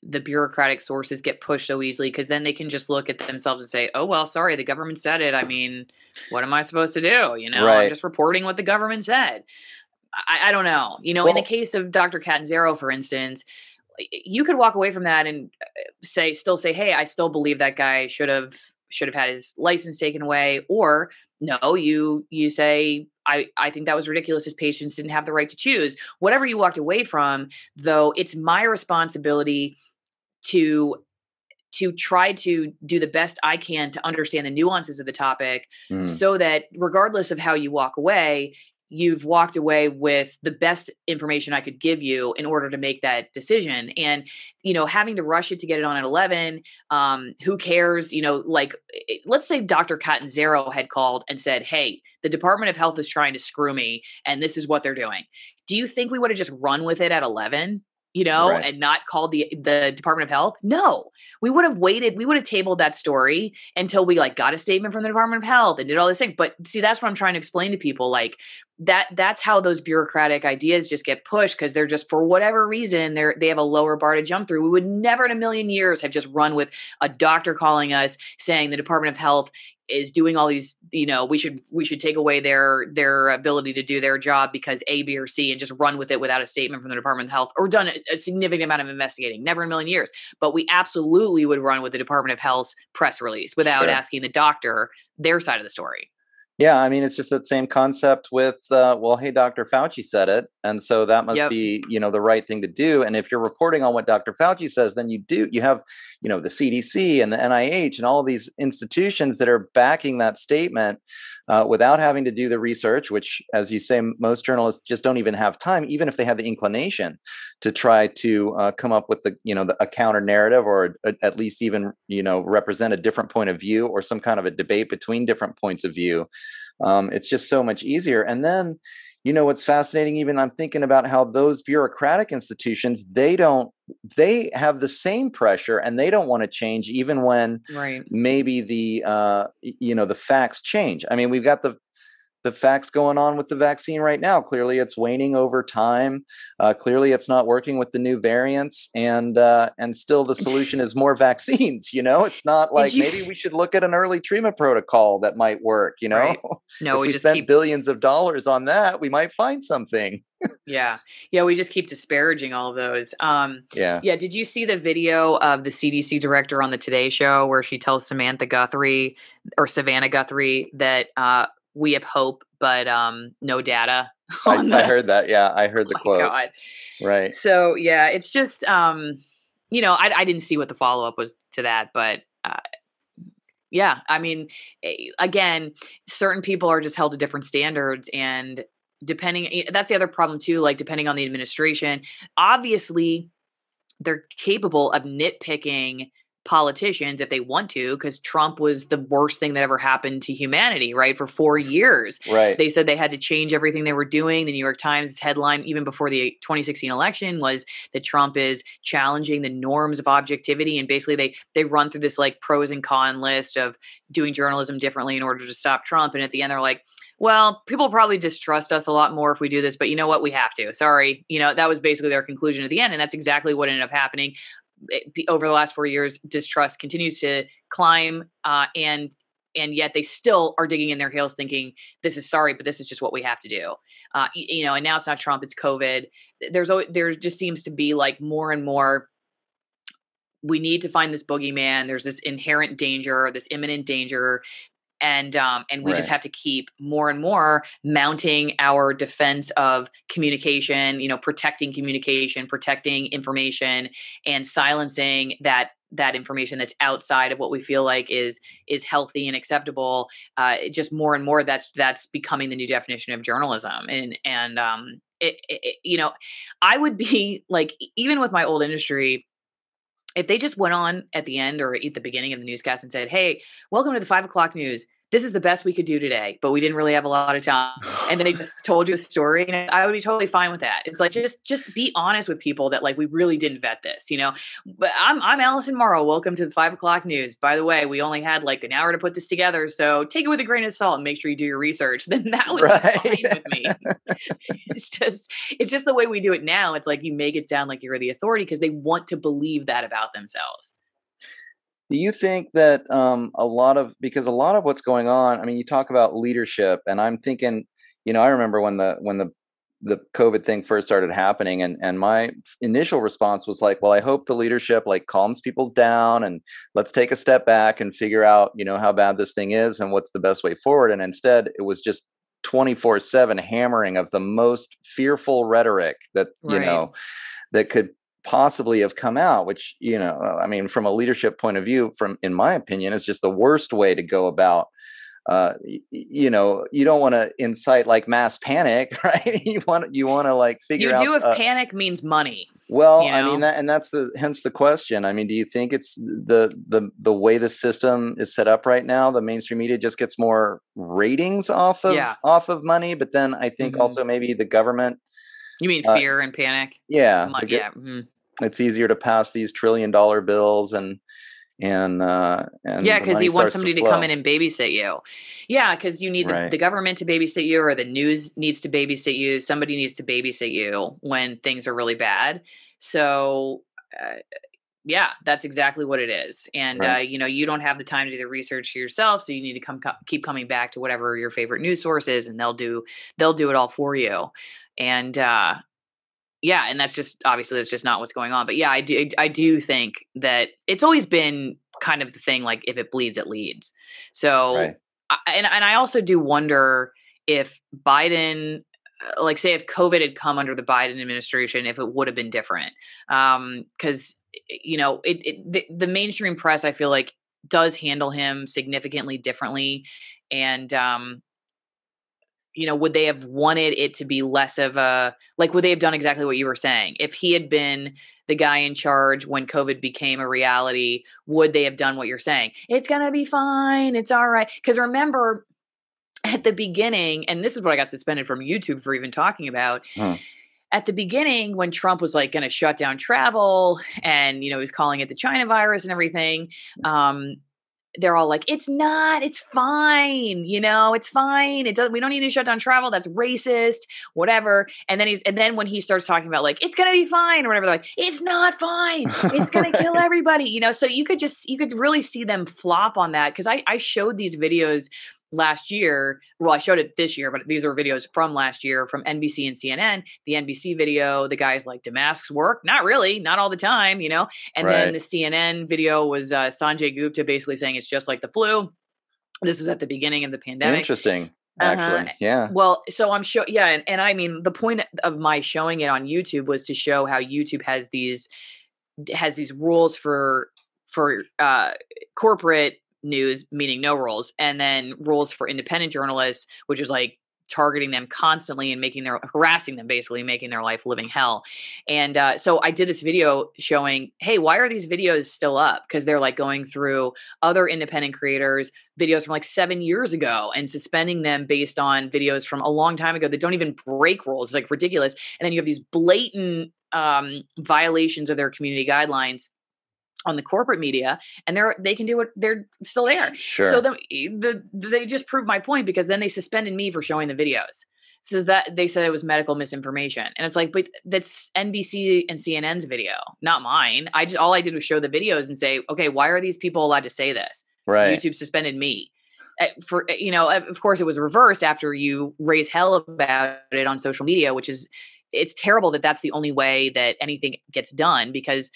B: the bureaucratic sources get pushed so easily, because then they can just look at themselves and say, oh, well, sorry, the government said it. I mean, what am I supposed to do?
A: Right.
B: I'm just reporting what the government said. I don't know. In the case of Dr. Catanzaro, for instance, you could walk away from that and still say, hey, I still believe that guy should have had his license taken away. Or no, you say, I think that was ridiculous. His patients didn't have the right to choose. Whatever you walked away from, though, it's my responsibility to try to do the best I can to understand the nuances of the topic, so that regardless of how you walk away, you've walked away with the best information I could give you in order to make that decision. And, having to rush it to get it on at 11, who cares? Let's say Dr. Catanzaro had called and said, hey, the Department of Health is trying to screw me, and this is what they're doing. Do you think we would have just run with it at 11?
A: Right.
B: And not called the Department of Health? No, we would have waited. We would have tabled that story until we got a statement from the Department of Health and did all this thing. But see, that's what I'm trying to explain to people. That's how those bureaucratic ideas just get pushed, because they're just, for whatever reason, they have a lower bar to jump through. We would never in a million years have just run with a doctor calling us saying the Department of Health is doing all these, we should take away their ability to do their job because A, B, or C, and just run with it without a statement from the Department of Health or done a significant amount of investigating. Never in a million years. But we absolutely would run with the Department of Health's press release without asking the doctor their side of the story.
A: Yeah, I mean, it's just that same concept with, hey, Dr. Fauci said it, and so that must be, the right thing to do. And if you're reporting on what Dr. Fauci says, then you have, the CDC and the NIH and all of these institutions that are backing that statement without having to do the research, which, as you say, most journalists just don't even have time, even if they have the inclination to try to come up with a counter narrative, or at least even, represent a different point of view or some kind of a debate between different points of view. It's just so much easier. And then, what's fascinating, even I'm thinking about how those bureaucratic institutions, they have the same pressure and they don't want to change, even when maybe the facts change. I mean, we've got the facts going on with the vaccine right now. Clearly it's waning over time. Clearly it's not working with the new variants, and still the solution is more vaccines. It's not like maybe we should look at an early treatment protocol that might work,
B: Right. No,
A: if
B: we
A: we
B: just
A: spent billions of dollars on that, we might find something.
B: Yeah. We just keep disparaging all of those.
A: Yeah.
B: Did you see the video of the CDC director on the Today Show where she tells Savannah Guthrie that we have hope, but no data?
A: I heard that. Yeah, I heard the quote.
B: God.
A: Right.
B: So it's just I didn't see what the follow up was to that, but I mean, again, certain people are just held to different standards, and that's the other problem too. Depending on the administration, obviously they're capable of nitpicking politicians if they want to, because Trump was the worst thing that ever happened to humanity, right? For 4 years.
A: Right.
B: They said they had to change everything they were doing. The New York Times headline, even before the 2016 election, was that Trump is challenging the norms of objectivity. And basically they run through this pros and con list of doing journalism differently in order to stop Trump. And at the end, they're like, well, people probably distrust us a lot more if we do this, but you know what? We have to. Sorry. That was basically their conclusion at the end. And that's exactly what ended up happening. Over the last 4 years, distrust continues to climb. And and yet they still are digging in their heels thinking this is sorry, but this is just what we have to do. And now it's not Trump, it's COVID. There just seems to be like more and more, we need to find this boogeyman. There's this inherent danger, this imminent danger. And we just have to keep more and more mounting our defense of communication, protecting communication, protecting information, and silencing that information that's outside of what we feel like is healthy and acceptable. Just more and more, that's becoming the new definition of journalism. And I would be like, even with my old industry, if they just went on at the end or at the beginning of the newscast and said, "Hey, welcome to the 5:00 news. This is the best we could do today, but we didn't really have a lot of time." And then they just told you a story, and I would be totally fine with that. It's like, just be honest with people that like, we really didn't vet this, but I'm Alison Morrow. Welcome to the 5:00 news. By the way, we only had like an hour to put this together. So take it with a grain of salt and make sure you do your research. Then that would be fine with me. It's just the way we do it now. It's like, you make it sound like you're the authority because they want to believe that about themselves.
A: Do you think that because a lot of what's going on, I mean, you talk about leadership, and I'm thinking, I remember when the COVID thing first started happening, and my initial response was like, well, I hope the leadership like calms people down and let's take a step back and figure out, how bad this thing is and what's the best way forward. And instead, it was just 24/7 hammering of the most fearful rhetoric that, that could possibly have come out, which, I mean, from a leadership point of view, in my opinion, is just the worst way to go about. You don't want to incite like mass panic, right? You want to like figure out.
B: You do if panic means money.
A: Well, I mean that's hence the question. I mean, do you think it's the way the system is set up right now? The mainstream media just gets more ratings off of money, but then I think also maybe the government.
B: You mean fear and panic?
A: Yeah. It's easier to pass these $1 trillion bills and
B: because you want somebody to come in and babysit you. Yeah, because you need the government to babysit you, or the news needs to babysit you. Somebody needs to babysit you when things are really bad. So, that's exactly what it is. And you don't have the time to do the research yourself, so you need to keep coming back to whatever your favorite news source is, and they'll do it all for you. And and that's just not what's going on. But I do think that it's always been kind of the thing, like, if it bleeds, it leads. So, and I also do wonder if Biden, like, say if COVID had come under the Biden administration, if it would have been different. Because, the mainstream press, I feel like, does handle him significantly differently. And, would they have wanted it to be less of would they have done exactly what you were saying? If he had been the guy in charge when COVID became a reality, would they have done what you're saying? It's going to be fine. It's all right. Because remember at the beginning, and this is what I got suspended from YouTube for even talking about, at the beginning when Trump was like going to shut down travel and, he was calling it the China virus and everything, they're all like, it's not, it's fine. It's fine. We don't need to shut down travel. That's racist, whatever. And then when he starts talking about like, it's going to be fine or whatever, they're like, it's not fine. It's going to kill everybody, So you could really see them flop on that. Cause I showed these videos last year. Well, I showed it this year, but these are videos from last year from NBC and CNN. The NBC video, the guy's like, do masks work? Not really, not all the time, And then the CNN video was Sanjay Gupta basically saying it's just like the flu. This is at the beginning of the pandemic.
A: Interesting, actually. Yeah.
B: Well, so I'm sure. Yeah, and I mean, the point of my showing it on YouTube was to show how YouTube has these rules for corporate news, meaning no rules, and then rules for independent journalists, which is like targeting them constantly and harassing them, basically making their life living hell. And so I did this video showing, hey, why are these videos still up? Because they're like going through other independent creators, videos from like 7 years ago, and suspending them based on videos from a long time ago that don't even break rules. It's like ridiculous. And then you have these blatant violations of their community guidelines on the corporate media, and they can do it. They're still there.
A: Sure.
B: So they just proved my point, because then they suspended me for showing the videos. Says that they said it was medical misinformation, and it's like, but that's NBC and CNN's video, not mine. All I did was show the videos and say, okay, why are these people allowed to say this?
A: Right.
B: YouTube suspended me. Of course it was reversed after you raise hell about it on social media, it's terrible that that's the only way that anything gets done, because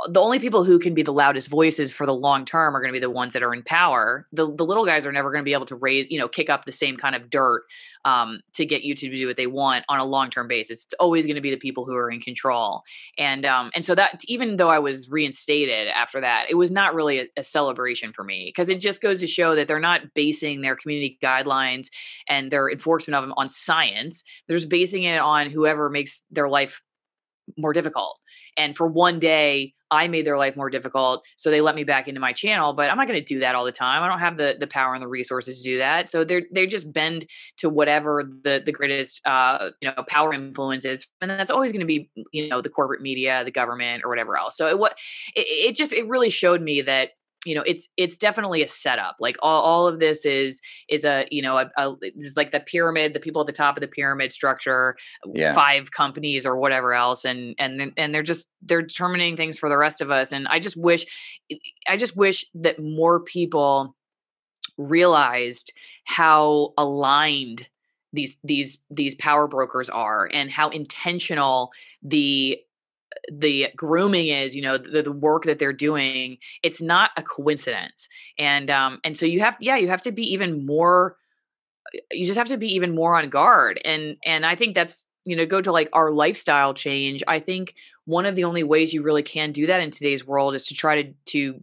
B: the only people who can be the loudest voices for the long term are going to be the ones that are in power. The little guys are never going to be able to kick up the same kind of dirt to get YouTube to do what they want on a long term basis. It's always going to be the people who are in control. And so that, even though I was reinstated after that, it was not really a celebration for me, because it just goes to show that they're not basing their community guidelines and their enforcement of them on science. They're just basing it on whoever makes their life more difficult. And for one day, I made their life more difficult, so they let me back into my channel. But I'm not going to do that all the time. I don't have the power and the resources to do that. So they just bend to whatever the greatest power influence is, and that's always going to be the corporate media, the government, or whatever else. So it really showed me that it's definitely a setup. Like all of this is it's like the pyramid, the people at the top of the pyramid structure, 5 companies or whatever else. And they're determining things for the rest of us. And I just wish that more people realized how aligned these power brokers are, and how intentional the grooming is, the work that they're doing. It's not a coincidence. And so you have to be even more, you just have to be even more on guard. And I think that's, go to like our lifestyle change. I think one of the only ways you really can do that in today's world is to try to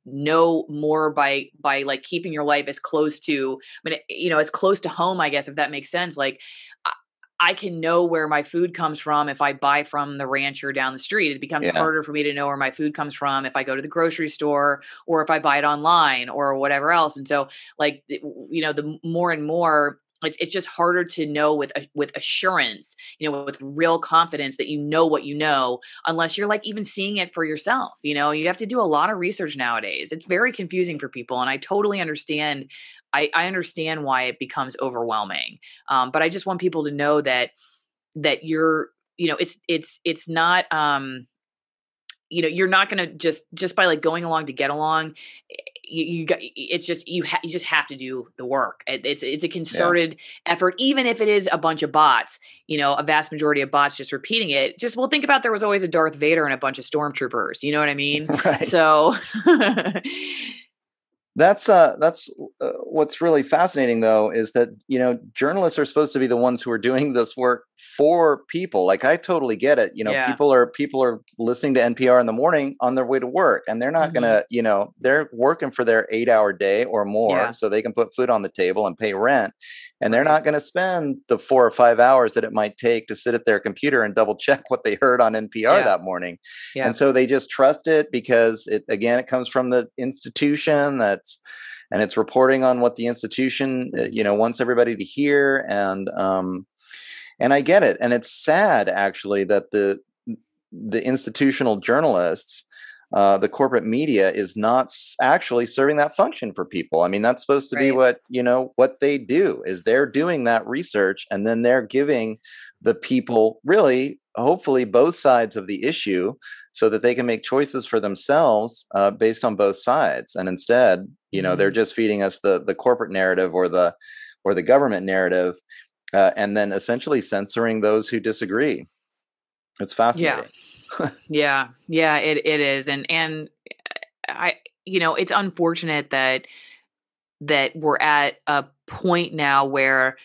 B: know more by like keeping your life as close to, as close to home, I guess, if that makes sense. Like, I can know where my food comes from if I buy from the rancher down the street. It becomes harder for me to know where my food comes from if I go to the grocery store, or if I buy it online, or whatever else. And so, like, the more and more, it's just harder to know with assurance, with real confidence that what you know, unless you're like even seeing it for yourself. You have to do a lot of research nowadays. It's very confusing for people, and I totally understand. I understand why it becomes overwhelming. But I just want people to know that you're, it's not, you're not going to just by like going along to get along. You just have to do the work. It's a concerted effort, even if it is a bunch of bots, a vast majority of bots just repeating it. Think about, there was always a Darth Vader and a bunch of stormtroopers. You know what I mean?
A: Right.
B: So
A: That's what's really fascinating, though, is that, journalists are supposed to be the ones who are doing this work for people. Like, I totally get it. People are listening to NPR in the morning on their way to work, and they're not gonna, they're working for their 8-hour day or more so they can put food on the table and pay rent. And they're not going to spend the 4 or 5 hours that it might take to sit at their computer and double check what they heard on NPR that morning. Yeah. And so they just trust it because it comes from the institution and it's reporting on what the institution, wants everybody to hear. And I get it. And it's sad, actually, that the institutional journalists, the corporate media, is not actually serving that function for people. I mean, that's supposed to be what they do, is they're doing that research, and then they're giving the people, really, hopefully, both sides of the issue, so that they can make choices for themselves based on both sides. And instead, they're just feeding us the corporate narrative or the government narrative, and then essentially censoring those who disagree. It's fascinating.
B: Yeah. It is. And I, it's unfortunate that we're at a point now where,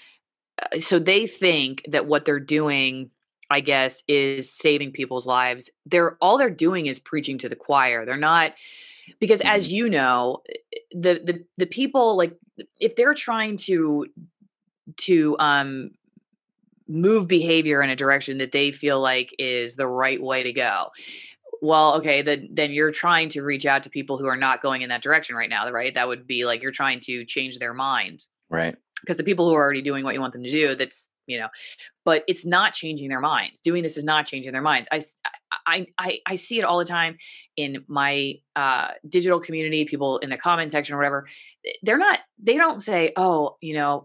B: so they think that what they're doing, I guess, is saving people's lives. All they're doing is preaching to the choir. They're not, because as you know, the people, like, if they're trying to move behavior in a direction that they feel like is the right way to go, well, okay, then you're trying to reach out to people who are not going in that direction right now, right? That would be like you're trying to change their minds.
A: Right.
B: Because the people who are already doing what you want them to do, but it's not changing their minds. Doing this is not changing their minds. I see it all the time in my digital community, people in the comment section or whatever. They don't say, oh,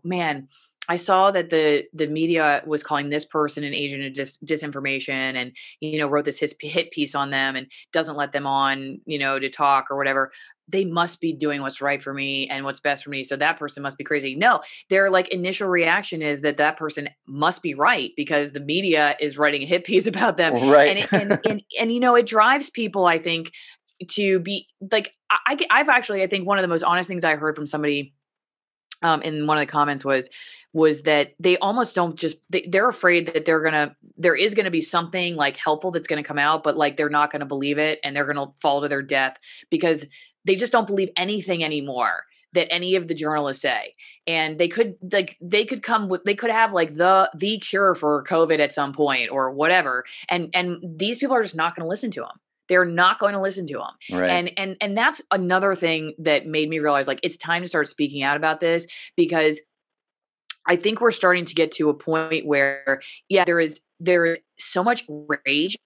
B: man, I saw that the media was calling this person an agent of disinformation, and wrote this hit piece on them and doesn't let them on to talk or whatever. They must be doing what's right for me and what's best for me, so that person must be crazy. No, their like initial reaction is that person must be right because the media is writing a hit piece about them,
A: Right.
B: and it drives people, I think, to be like I've actually, I think one of the most honest things I heard from somebody in one of the comments was that they almost don't just they're afraid that there is gonna be something like helpful that's gonna come out, but like they're not gonna believe it and they're gonna fall to their death because they just don't believe anything anymore that any of the journalists say. And they could have like the cure for COVID at some point or whatever. And these people are just not going to listen to them. They're not going to listen to them.
A: Right.
B: And that's another thing that made me realize like it's time to start speaking out about this, because I think we're starting to get to a point where, there is so much rage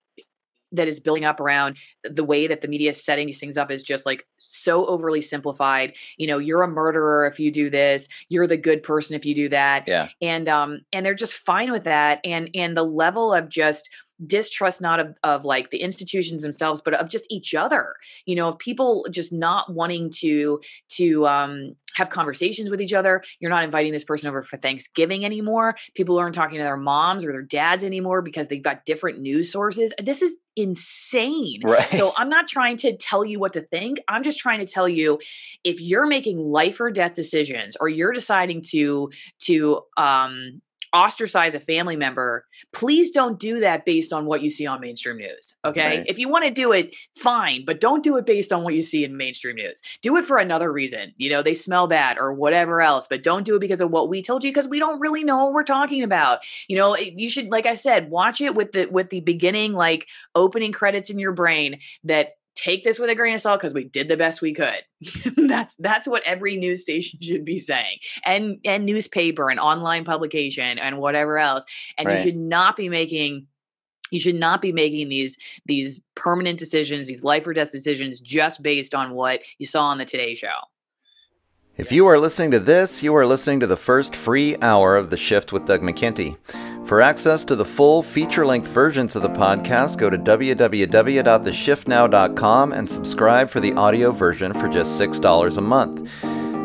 B: that is building up around the way that the media is setting these things up is just like so overly simplified. You're a murderer if you do this, you're the good person if you do that.
A: Yeah.
B: And they're just fine with that. And the level of just distrust, not of like the institutions themselves, but of just each other, of people just not wanting to have conversations with each other. You're not inviting this person over for Thanksgiving anymore. People aren't talking to their moms or their dads anymore because they've got different news sources. This is insane.
A: Right.
B: So I'm not trying to tell you what to think. I'm just trying to tell you, if you're making life or death decisions, or you're deciding to ostracize a family member, please don't do that based on what you see on mainstream news. Okay.
A: Right.
B: If you want to do it, fine, but don't do it based on what you see in mainstream news. Do it for another reason. They smell bad or whatever else, but don't do it because of what we told you, because we don't really know what we're talking about. You should, like I said, watch it with the beginning, like opening credits in your brain that take this with a grain of salt because we did the best we could. That's what every news station should be saying, and newspaper and online publication and whatever else. And
A: Right.
B: you should not be making these permanent decisions, these life or death decisions, just based on what you saw on the Today Show.
A: If you are listening to this, you are listening to the first free hour of The Shift with Doug McKenty. For access to the full feature-length versions of the podcast, go to www.theshiftnow.com and subscribe for the audio version for just $6 a month.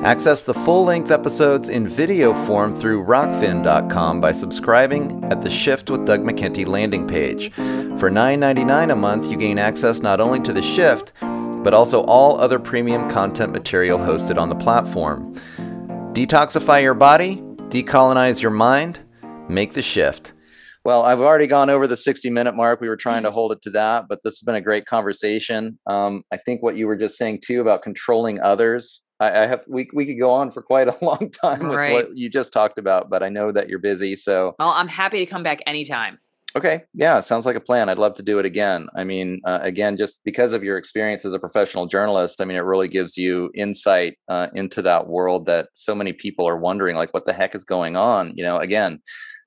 A: Access the full-length episodes in video form through Rokfin.com by subscribing at the Shift with Doug McKenty landing page. For $9.99 a month, you gain access not only to The Shift, but also all other premium content material hosted on the platform. Detoxify your body, decolonize your mind, make the shift. Well, I've already gone over the 60-minute mark. We were trying to hold it to that, but this has been a great conversation. I think what you were just saying too about controlling others, we could go on for quite a long time with what you just talked about, but I know that you're busy. So,
B: well, I'm happy to come back anytime.
A: Okay. Yeah. Sounds like a plan. I'd love to do it again. I mean, again, just because of your experience as a professional journalist, I mean, it really gives you insight into that world that so many people are wondering, like, what the heck is going on? Again,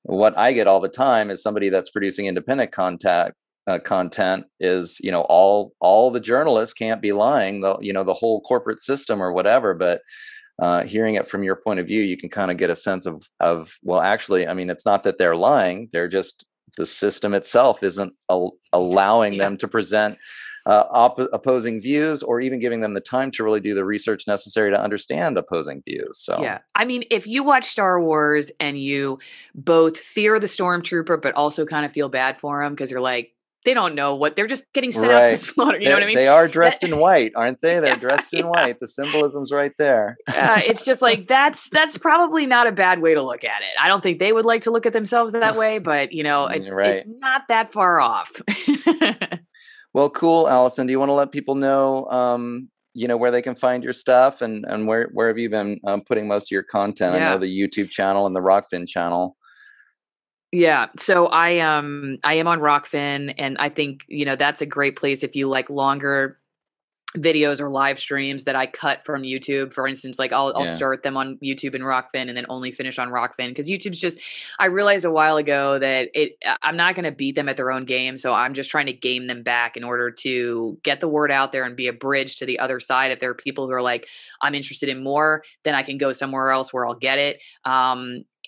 A: what I get all the time is somebody that's producing independent content is, all the journalists can't be lying, the whole corporate system or whatever. But hearing it from your point of view, you can kind of get a sense of, well, actually, I mean, it's not that they're lying. They're just, the system itself isn't allowing them to present opposing views, or even giving them the time to really do the research necessary to understand opposing views. So,
B: yeah, I mean, if you watch Star Wars and you both fear the stormtrooper, but also kind of feel bad for him because you're like, they don't know what they're just getting sent out to the slaughter. You know what I mean?
A: They are dressed in white, aren't they? They're dressed in white. The symbolism's right there.
B: It's just like that's probably not a bad way to look at it. I don't think they would like to look at themselves that way, but it's not that far off.
A: Well, cool, Alison. Do you want to let people know, where they can find your stuff and where have you been putting most of your content?
B: Yeah.
A: I know the YouTube channel and the Rokfin channel.
B: Yeah. So I am on Rokfin, and I think, that's a great place if you like longer videos or live streams that I cut from YouTube. For instance, like I'll start them on YouTube and Rokfin and then only finish on Rokfin, because YouTube's just, I realized a while ago that I'm not going to beat them at their own game. So I'm just trying to game them back in order to get the word out there and be a bridge to the other side. If there are people who are like, I'm interested in more, then I can go somewhere else where I'll get it.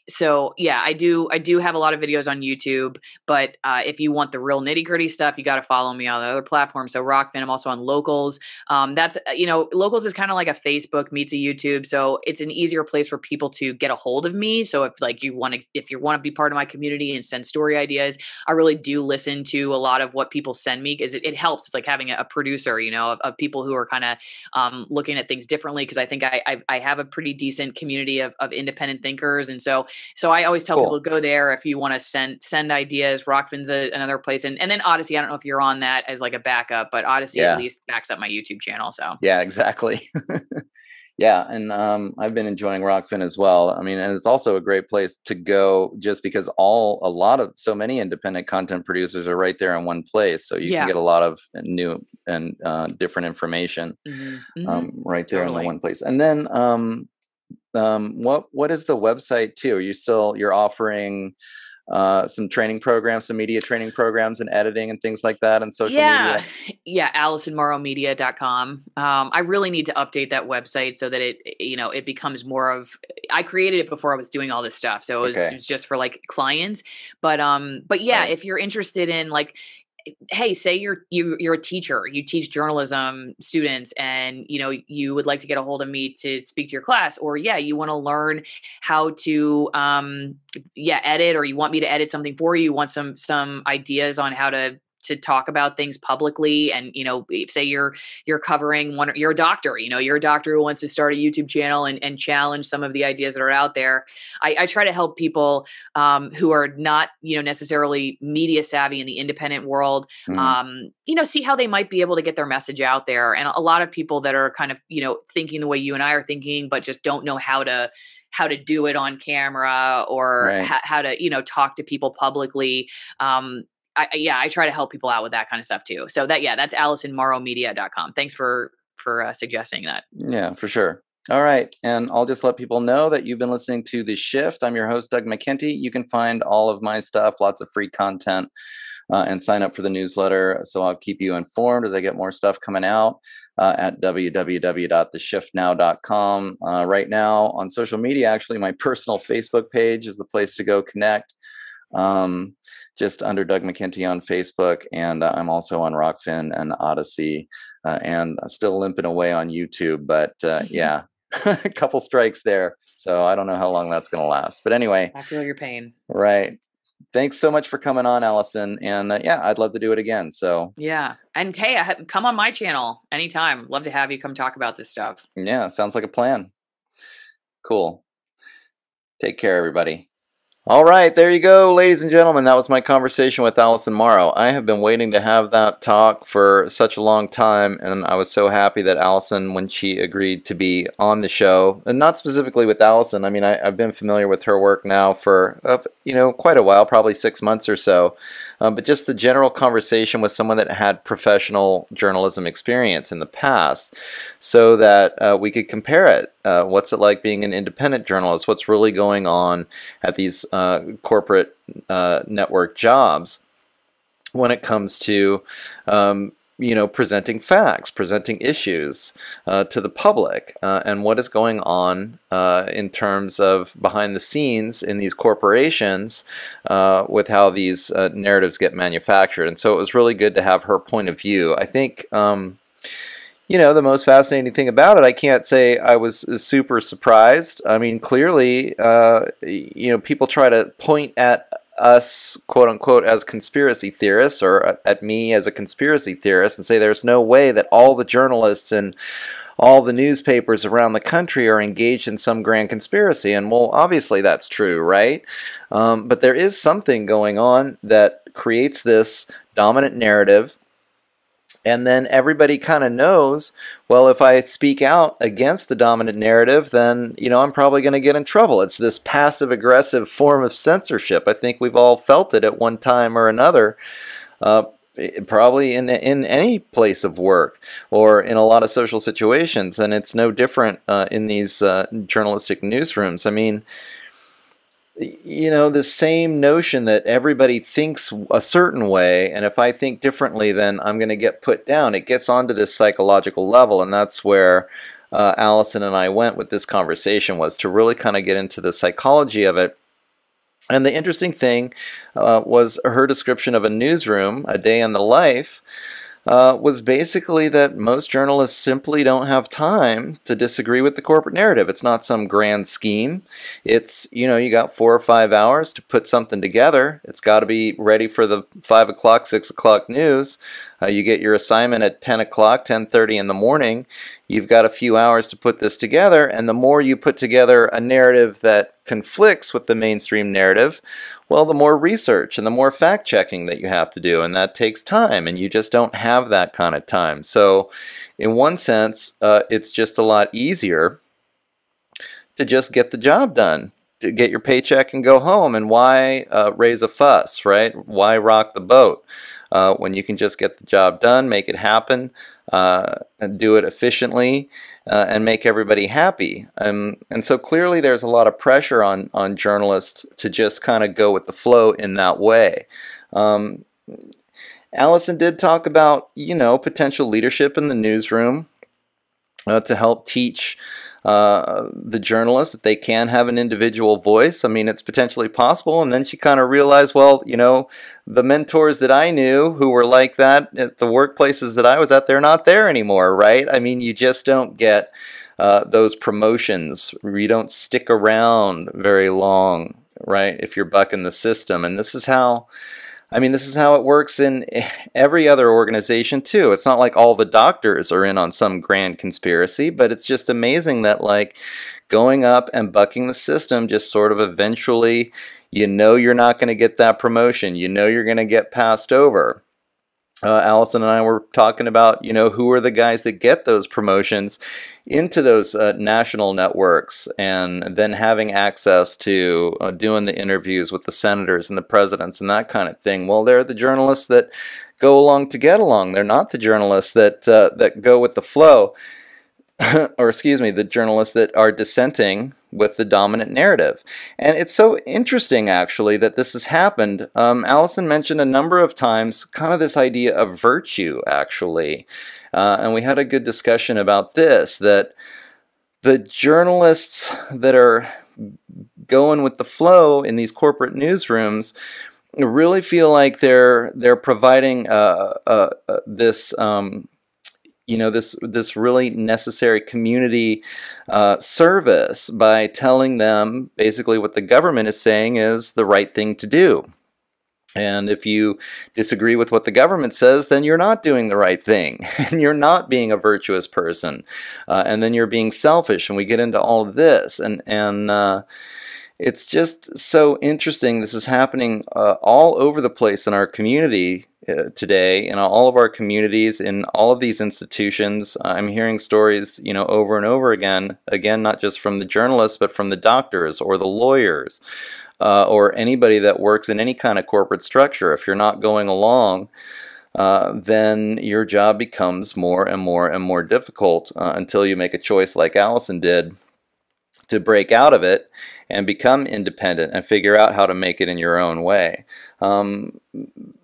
B: So yeah, I do have a lot of videos on YouTube, but if you want the real nitty gritty stuff, you got to follow me on the other platforms. So Rokfin, I'm also on Locals. That's Locals is kind of like a Facebook meets a YouTube, so it's an easier place for people to get a hold of me. So if you want to be part of my community and send story ideas, I really do listen to a lot of what people send me because it helps. It's like having a producer, of people who are kind of looking at things differently. Because I think I have a pretty decent community of independent thinkers, and so I always tell people to go there if you want to send ideas. Rokfin's another place, and then Odysee. I don't know if you're on that as like a backup, but Odysee at least backs up my YouTube channel. So
A: yeah, exactly. Yeah, and I've been enjoying Rokfin as well. I mean, and it's also a great place to go just because so many independent content producers are right there in one place, so you can get a lot of new and different information right there in the one place. And then what is the website too? You're offering some training programs, some media training programs and editing and things like that and social media?
B: Yeah, AlisonMorrowMedia.com. I really need to update that website so that it becomes more of, I created it before I was doing all this stuff. So it was just for like clients. But yeah, if you're interested in like, hey, say you're a teacher, you teach journalism students, and you would like to get a hold of me to speak to your class, or you want to learn how to edit, or you want me to edit something for you, want some ideas on how to talk about things publicly. And, say you're covering you're a doctor, you're a doctor who wants to start a YouTube channel and challenge some of the ideas that are out there. I try to help people who are not, necessarily media savvy in the independent world, see how they might be able to get their message out there. And a lot of people that are kind of, thinking the way you and I are thinking, but just don't know how to do it on camera, or how to, talk to people publicly. I try to help people out with that kind of stuff too. So that's AlisonMorrowMedia.com. Thanks for suggesting that.
A: Yeah, for sure. All right. And I'll just let people know that you've been listening to The Shift. I'm your host, Doug McKenty. You can find all of my stuff, lots of free content, and sign up for the newsletter. So I'll keep you informed as I get more stuff coming out at www.theshiftnow.com. Right now on social media, actually, my personal Facebook page is the place to go connect. Just under Doug McKenty on Facebook, and I'm also on Rokfin and Odysee, and still limping away on YouTube. But yeah, a couple strikes there, so I don't know how long that's going to last. But anyway,
B: I feel your pain.
A: Right. Thanks so much for coming on, Alison. And I'd love to do it again. So
B: yeah, and hey, come on my channel anytime. Love to have you come talk about this stuff.
A: Yeah, sounds like a plan. Cool. Take care, everybody. All right, there you go, ladies and gentlemen. That was my conversation with Alison Morrow. I have been waiting to have that talk for such a long time, and I was so happy that Alison, when she agreed to be on the show, and not specifically with Alison. I mean, I've been familiar with her work now for quite a while, probably 6 months or so. But just the general conversation with someone that had professional journalism experience in the past, so that we could compare it. What's it like being an independent journalist? What's really going on at these corporate network jobs when it comes to presenting facts, presenting issues to the public, and what is going on in terms of behind the scenes in these corporations with how these narratives get manufactured. And so it was really good to have her point of view. I think the most fascinating thing about it, I can't say I was super surprised. I mean, clearly, people try to point at us, quote unquote, as conspiracy theorists, or at me as a conspiracy theorist, and say there's no way that all the journalists and all the newspapers around the country are engaged in some grand conspiracy. And well, obviously that's true, right? But there is something going on that creates this dominant narrative. And then everybody kind of knows, well, if I speak out against the dominant narrative, then, I'm probably going to get in trouble. It's this passive-aggressive form of censorship. I think we've all felt it at one time or another, probably in any place of work or in a lot of social situations. And it's no different in these journalistic newsrooms. I mean, the same notion that everybody thinks a certain way, and if I think differently, then I'm going to get put down. It gets onto this psychological level, and that's where Alison and I went with this conversation, was to really kind of get into the psychology of it And the interesting thing was her description of a newsroom, a day in the life, was basically that most journalists simply don't have time to disagree with the corporate narrative. It's not some grand scheme. It's, you got 4 or 5 hours to put something together. It's got to be ready for the 5 o'clock, 6 o'clock news. You get your assignment at 10 o'clock, 10:30 in the morning. You've got a few hours to put this together, and the more you put together a narrative that conflicts with the mainstream narrative, well, the more research and the more fact-checking that you have to do, and that takes time, and you just don't have that kind of time. So in one sense, it's just a lot easier to just get the job done, to get your paycheck and go home, and why raise a fuss, right? Why rock the boat? When you can just get the job done, make it happen, and do it efficiently, and make everybody happy. And so clearly there's a lot of pressure on journalists to just kind of go with the flow in that way. Alison did talk about, potential leadership in the newsroom to help teach the journalists that they can have an individual voice. I mean, it's potentially possible. And then she kind of realized, well, the mentors that I knew who were like that at the workplaces that I was at, they're not there anymore, right? I mean, you just don't get those promotions. You don't stick around very long, right, if you're bucking the system. And this is how it works in every other organization too. It's not like all the doctors are in on some grand conspiracy, but it's just amazing that going up and bucking the system just sort of eventually, you're not going to get that promotion. You're going to get passed over. Alison and I were talking about, who are the guys that get those promotions into those national networks, and then having access to doing the interviews with the senators and the presidents and that kind of thing. Well, they're the journalists that go along to get along. They're not the journalists that go with the flow. Or excuse me, the journalists that are dissenting with the dominant narrative. And it's so interesting, actually, that this has happened. Alison mentioned a number of times kind of this idea of virtue, actually. And we had a good discussion about this, that the journalists that are going with the flow in these corporate newsrooms really feel like they're providing this really necessary community service by telling them basically what the government is saying is the right thing to do. And if you disagree with what the government says, then you're not doing the right thing, and you're not being a virtuous person, and then you're being selfish, and we get into all of this, and it's just so interesting. This is happening all over the place in our community today, in all of our communities, in all of these institutions. I'm hearing stories, over and over again, not just from the journalists, but from the doctors or the lawyers, or anybody that works in any kind of corporate structure. If you're not going along, then your job becomes more and more and more difficult until you make a choice like Alison did to break out of it and become independent and figure out how to make it in your own way.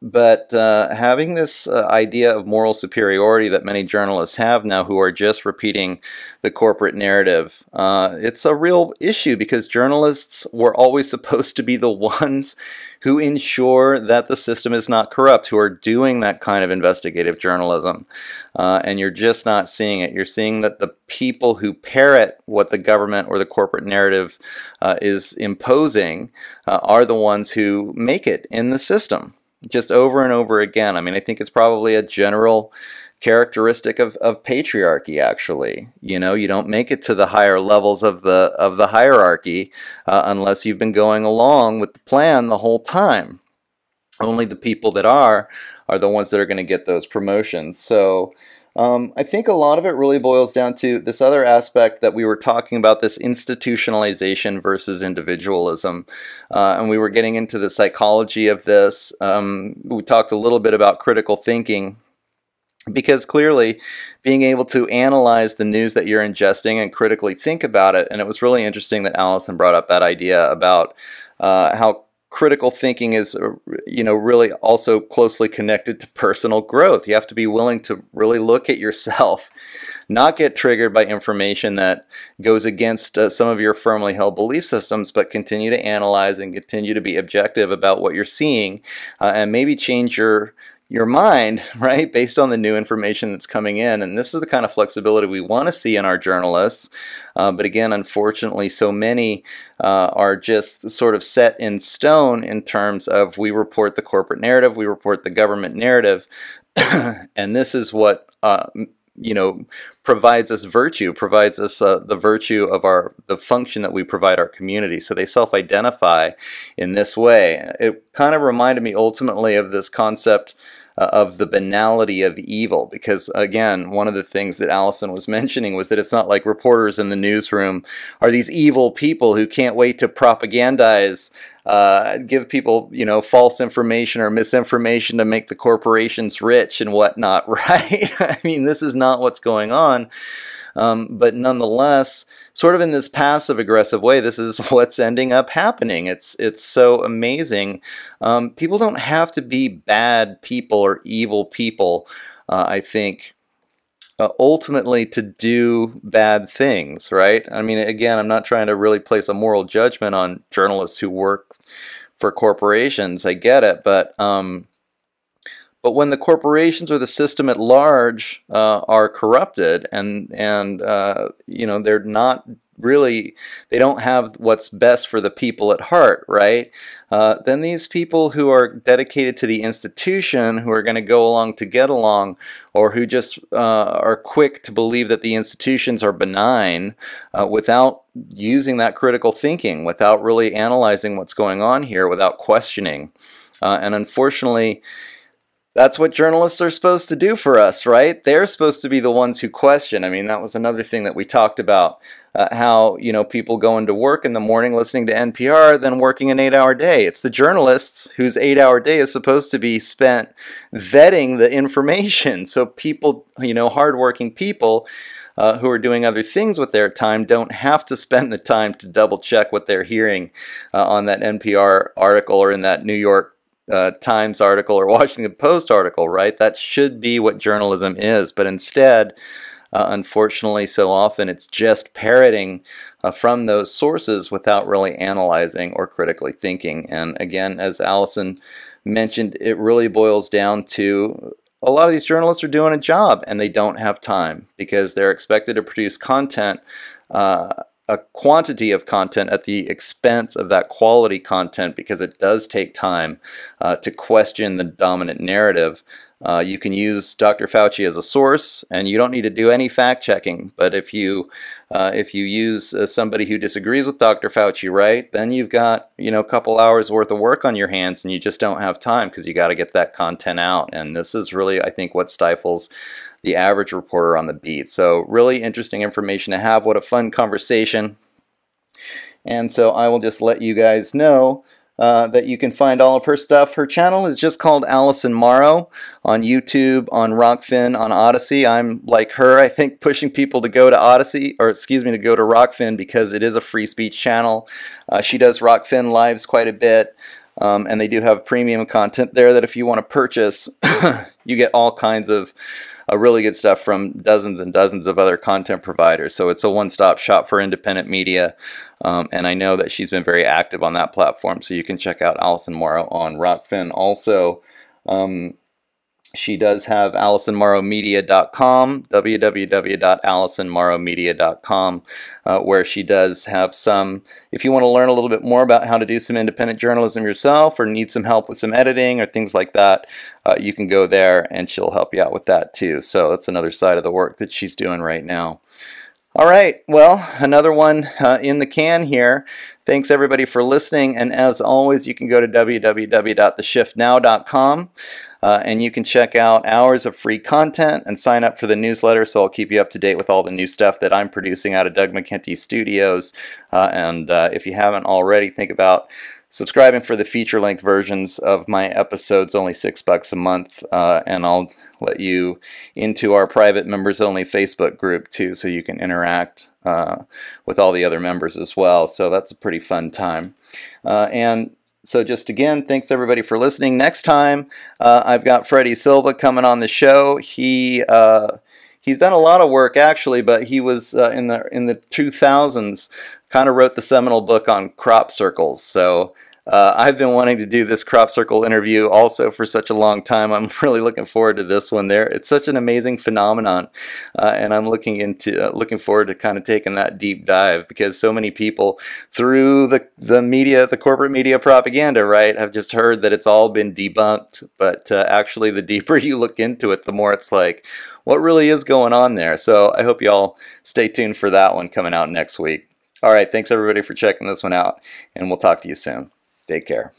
A: But having this idea of moral superiority that many journalists have now, who are just repeating the corporate narrative, it's a real issue, because journalists were always supposed to be the ones who ensure that the system is not corrupt, who are doing that kind of investigative journalism. And you're just not seeing it. You're seeing that the people who parrot what the government or the corporate narrative is imposing are the ones who make it in the system, just over and over again. I mean, I think it's probably a general characteristic of patriarchy, actually. You don't make it to the higher levels of the hierarchy unless you've been going along with the plan the whole time. Only the people that are the ones that are going to get those promotions. So I think a lot of it really boils down to this other aspect that we were talking about, this institutionalization versus individualism. And we were getting into the psychology of this. We talked a little bit about critical thinking, because clearly being able to analyze the news that you're ingesting and critically think about it. And it was really interesting that Alison brought up that idea about how critical thinking is, really also closely connected to personal growth. You have to be willing to really look at yourself, not get triggered by information that goes against some of your firmly held belief systems, but continue to analyze and continue to be objective about what you're seeing, and maybe change your mind, right, based on the new information that's coming in. And this is the kind of flexibility we want to see in our journalists. But again, unfortunately, so many are just sort of set in stone in terms of we report the corporate narrative, we report the government narrative, and this is what provides us virtue, provides us the virtue of the function that we provide our community. So they self-identify in this way. It kind of reminded me ultimately of this concept of the banality of evil, because again, one of the things that Alison was mentioning was that it's not like reporters in the newsroom are these evil people who can't wait to propagandize, give people, false information or misinformation to make the corporations rich and whatnot, right? I mean, this is not what's going on. But nonetheless, sort of in this passive aggressive way, this is what's ending up happening. It's so amazing. People don't have to be bad people or evil people, I think, ultimately to do bad things, right? I mean, again, I'm not trying to really place a moral judgment on journalists who work for corporations. I get it, but when the corporations or the system at large are corrupted and they're not really, they don't have what's best for the people at heart, right? Then these people who are dedicated to the institution, who are going to go along to get along, or who just are quick to believe that the institutions are benign without using that critical thinking, without really analyzing what's going on here, without questioning. And unfortunately, that's what journalists are supposed to do for us, right? They're supposed to be the ones who question. I mean, that was another thing that we talked about, how, people go into work in the morning listening to NPR, then working an 8-hour day. It's the journalists whose 8-hour day is supposed to be spent vetting the information. So people, hardworking people who are doing other things with their time don't have to spend the time to double check what they're hearing on that NPR article or in that New York Times article or Washington Post article, right? That should be what journalism is, but instead, unfortunately, so often it's just parroting from those sources without really analyzing or critically thinking. And again, as Alison mentioned, it really boils down to a lot of these journalists are doing a job and they don't have time because they're expected to produce content, a quantity of content at the expense of that quality content, because it does take time to question the dominant narrative. You can use Dr. Fauci as a source, and you don't need to do any fact checking. But if you use somebody who disagrees with Dr. Fauci, right, then you've got a couple hours worth of work on your hands, and you just don't have time because you got to get that content out. And this is really, I think, what stifles the average reporter on the beat. So really interesting information to have. What a fun conversation. And so I will just let you guys know that you can find all of her stuff. Her channel is just called Alison Morrow on YouTube, on Rokfin, on Odysee. I'm like her, I think, pushing people to go to Odysee, or excuse me, to go to Rokfin, because it is a free speech channel. She does Rokfin lives quite a bit. And they do have premium content there that if you want to purchase, you get all kinds of really good stuff from dozens and dozens of other content providers. So it's a one-stop shop for independent media. And I know that she's been very active on that platform. So you can check out Alison Morrow on Rokfin. Also, she does have AlisonMorrowMedia.com, www.AlisonMorrowMedia.com, where she does have some, if you want to learn a little bit more about how to do some independent journalism yourself or need some help with some editing or things like that, you can go there and she'll help you out with that too. So that's another side of the work that she's doing right now. All right, well, another one in the can here. Thanks everybody for listening, and as always, you can go to www.theshiftnow.com and you can check out hours of free content and sign up for the newsletter, so I'll keep you up to date with all the new stuff that I'm producing out of Doug McKenty Studios. And if you haven't already, think about subscribing for the feature-length versions of my episodes, only $6 a month, and I'll let you into our private members-only Facebook group too, so you can interact with all the other members as well. So that's a pretty fun time. And So just again, thanks everybody for listening. Next time, I've got Freddie Silva coming on the show. He's done a lot of work actually, but he was in the 2000s, kind of wrote the seminal book on crop circles. So I've been wanting to do this crop circle interview also for such a long time. I'm really looking forward to this one. It's such an amazing phenomenon, and I'm looking forward to kind of taking that deep dive, because so many people through the media, the corporate media propaganda, right, have just heard that it's all been debunked. But actually, the deeper you look into it, the more it's like, what really is going on there? So I hope you all stay tuned for that one coming out next week. All right, thanks everybody for checking this one out, and we'll talk to you soon. Take care.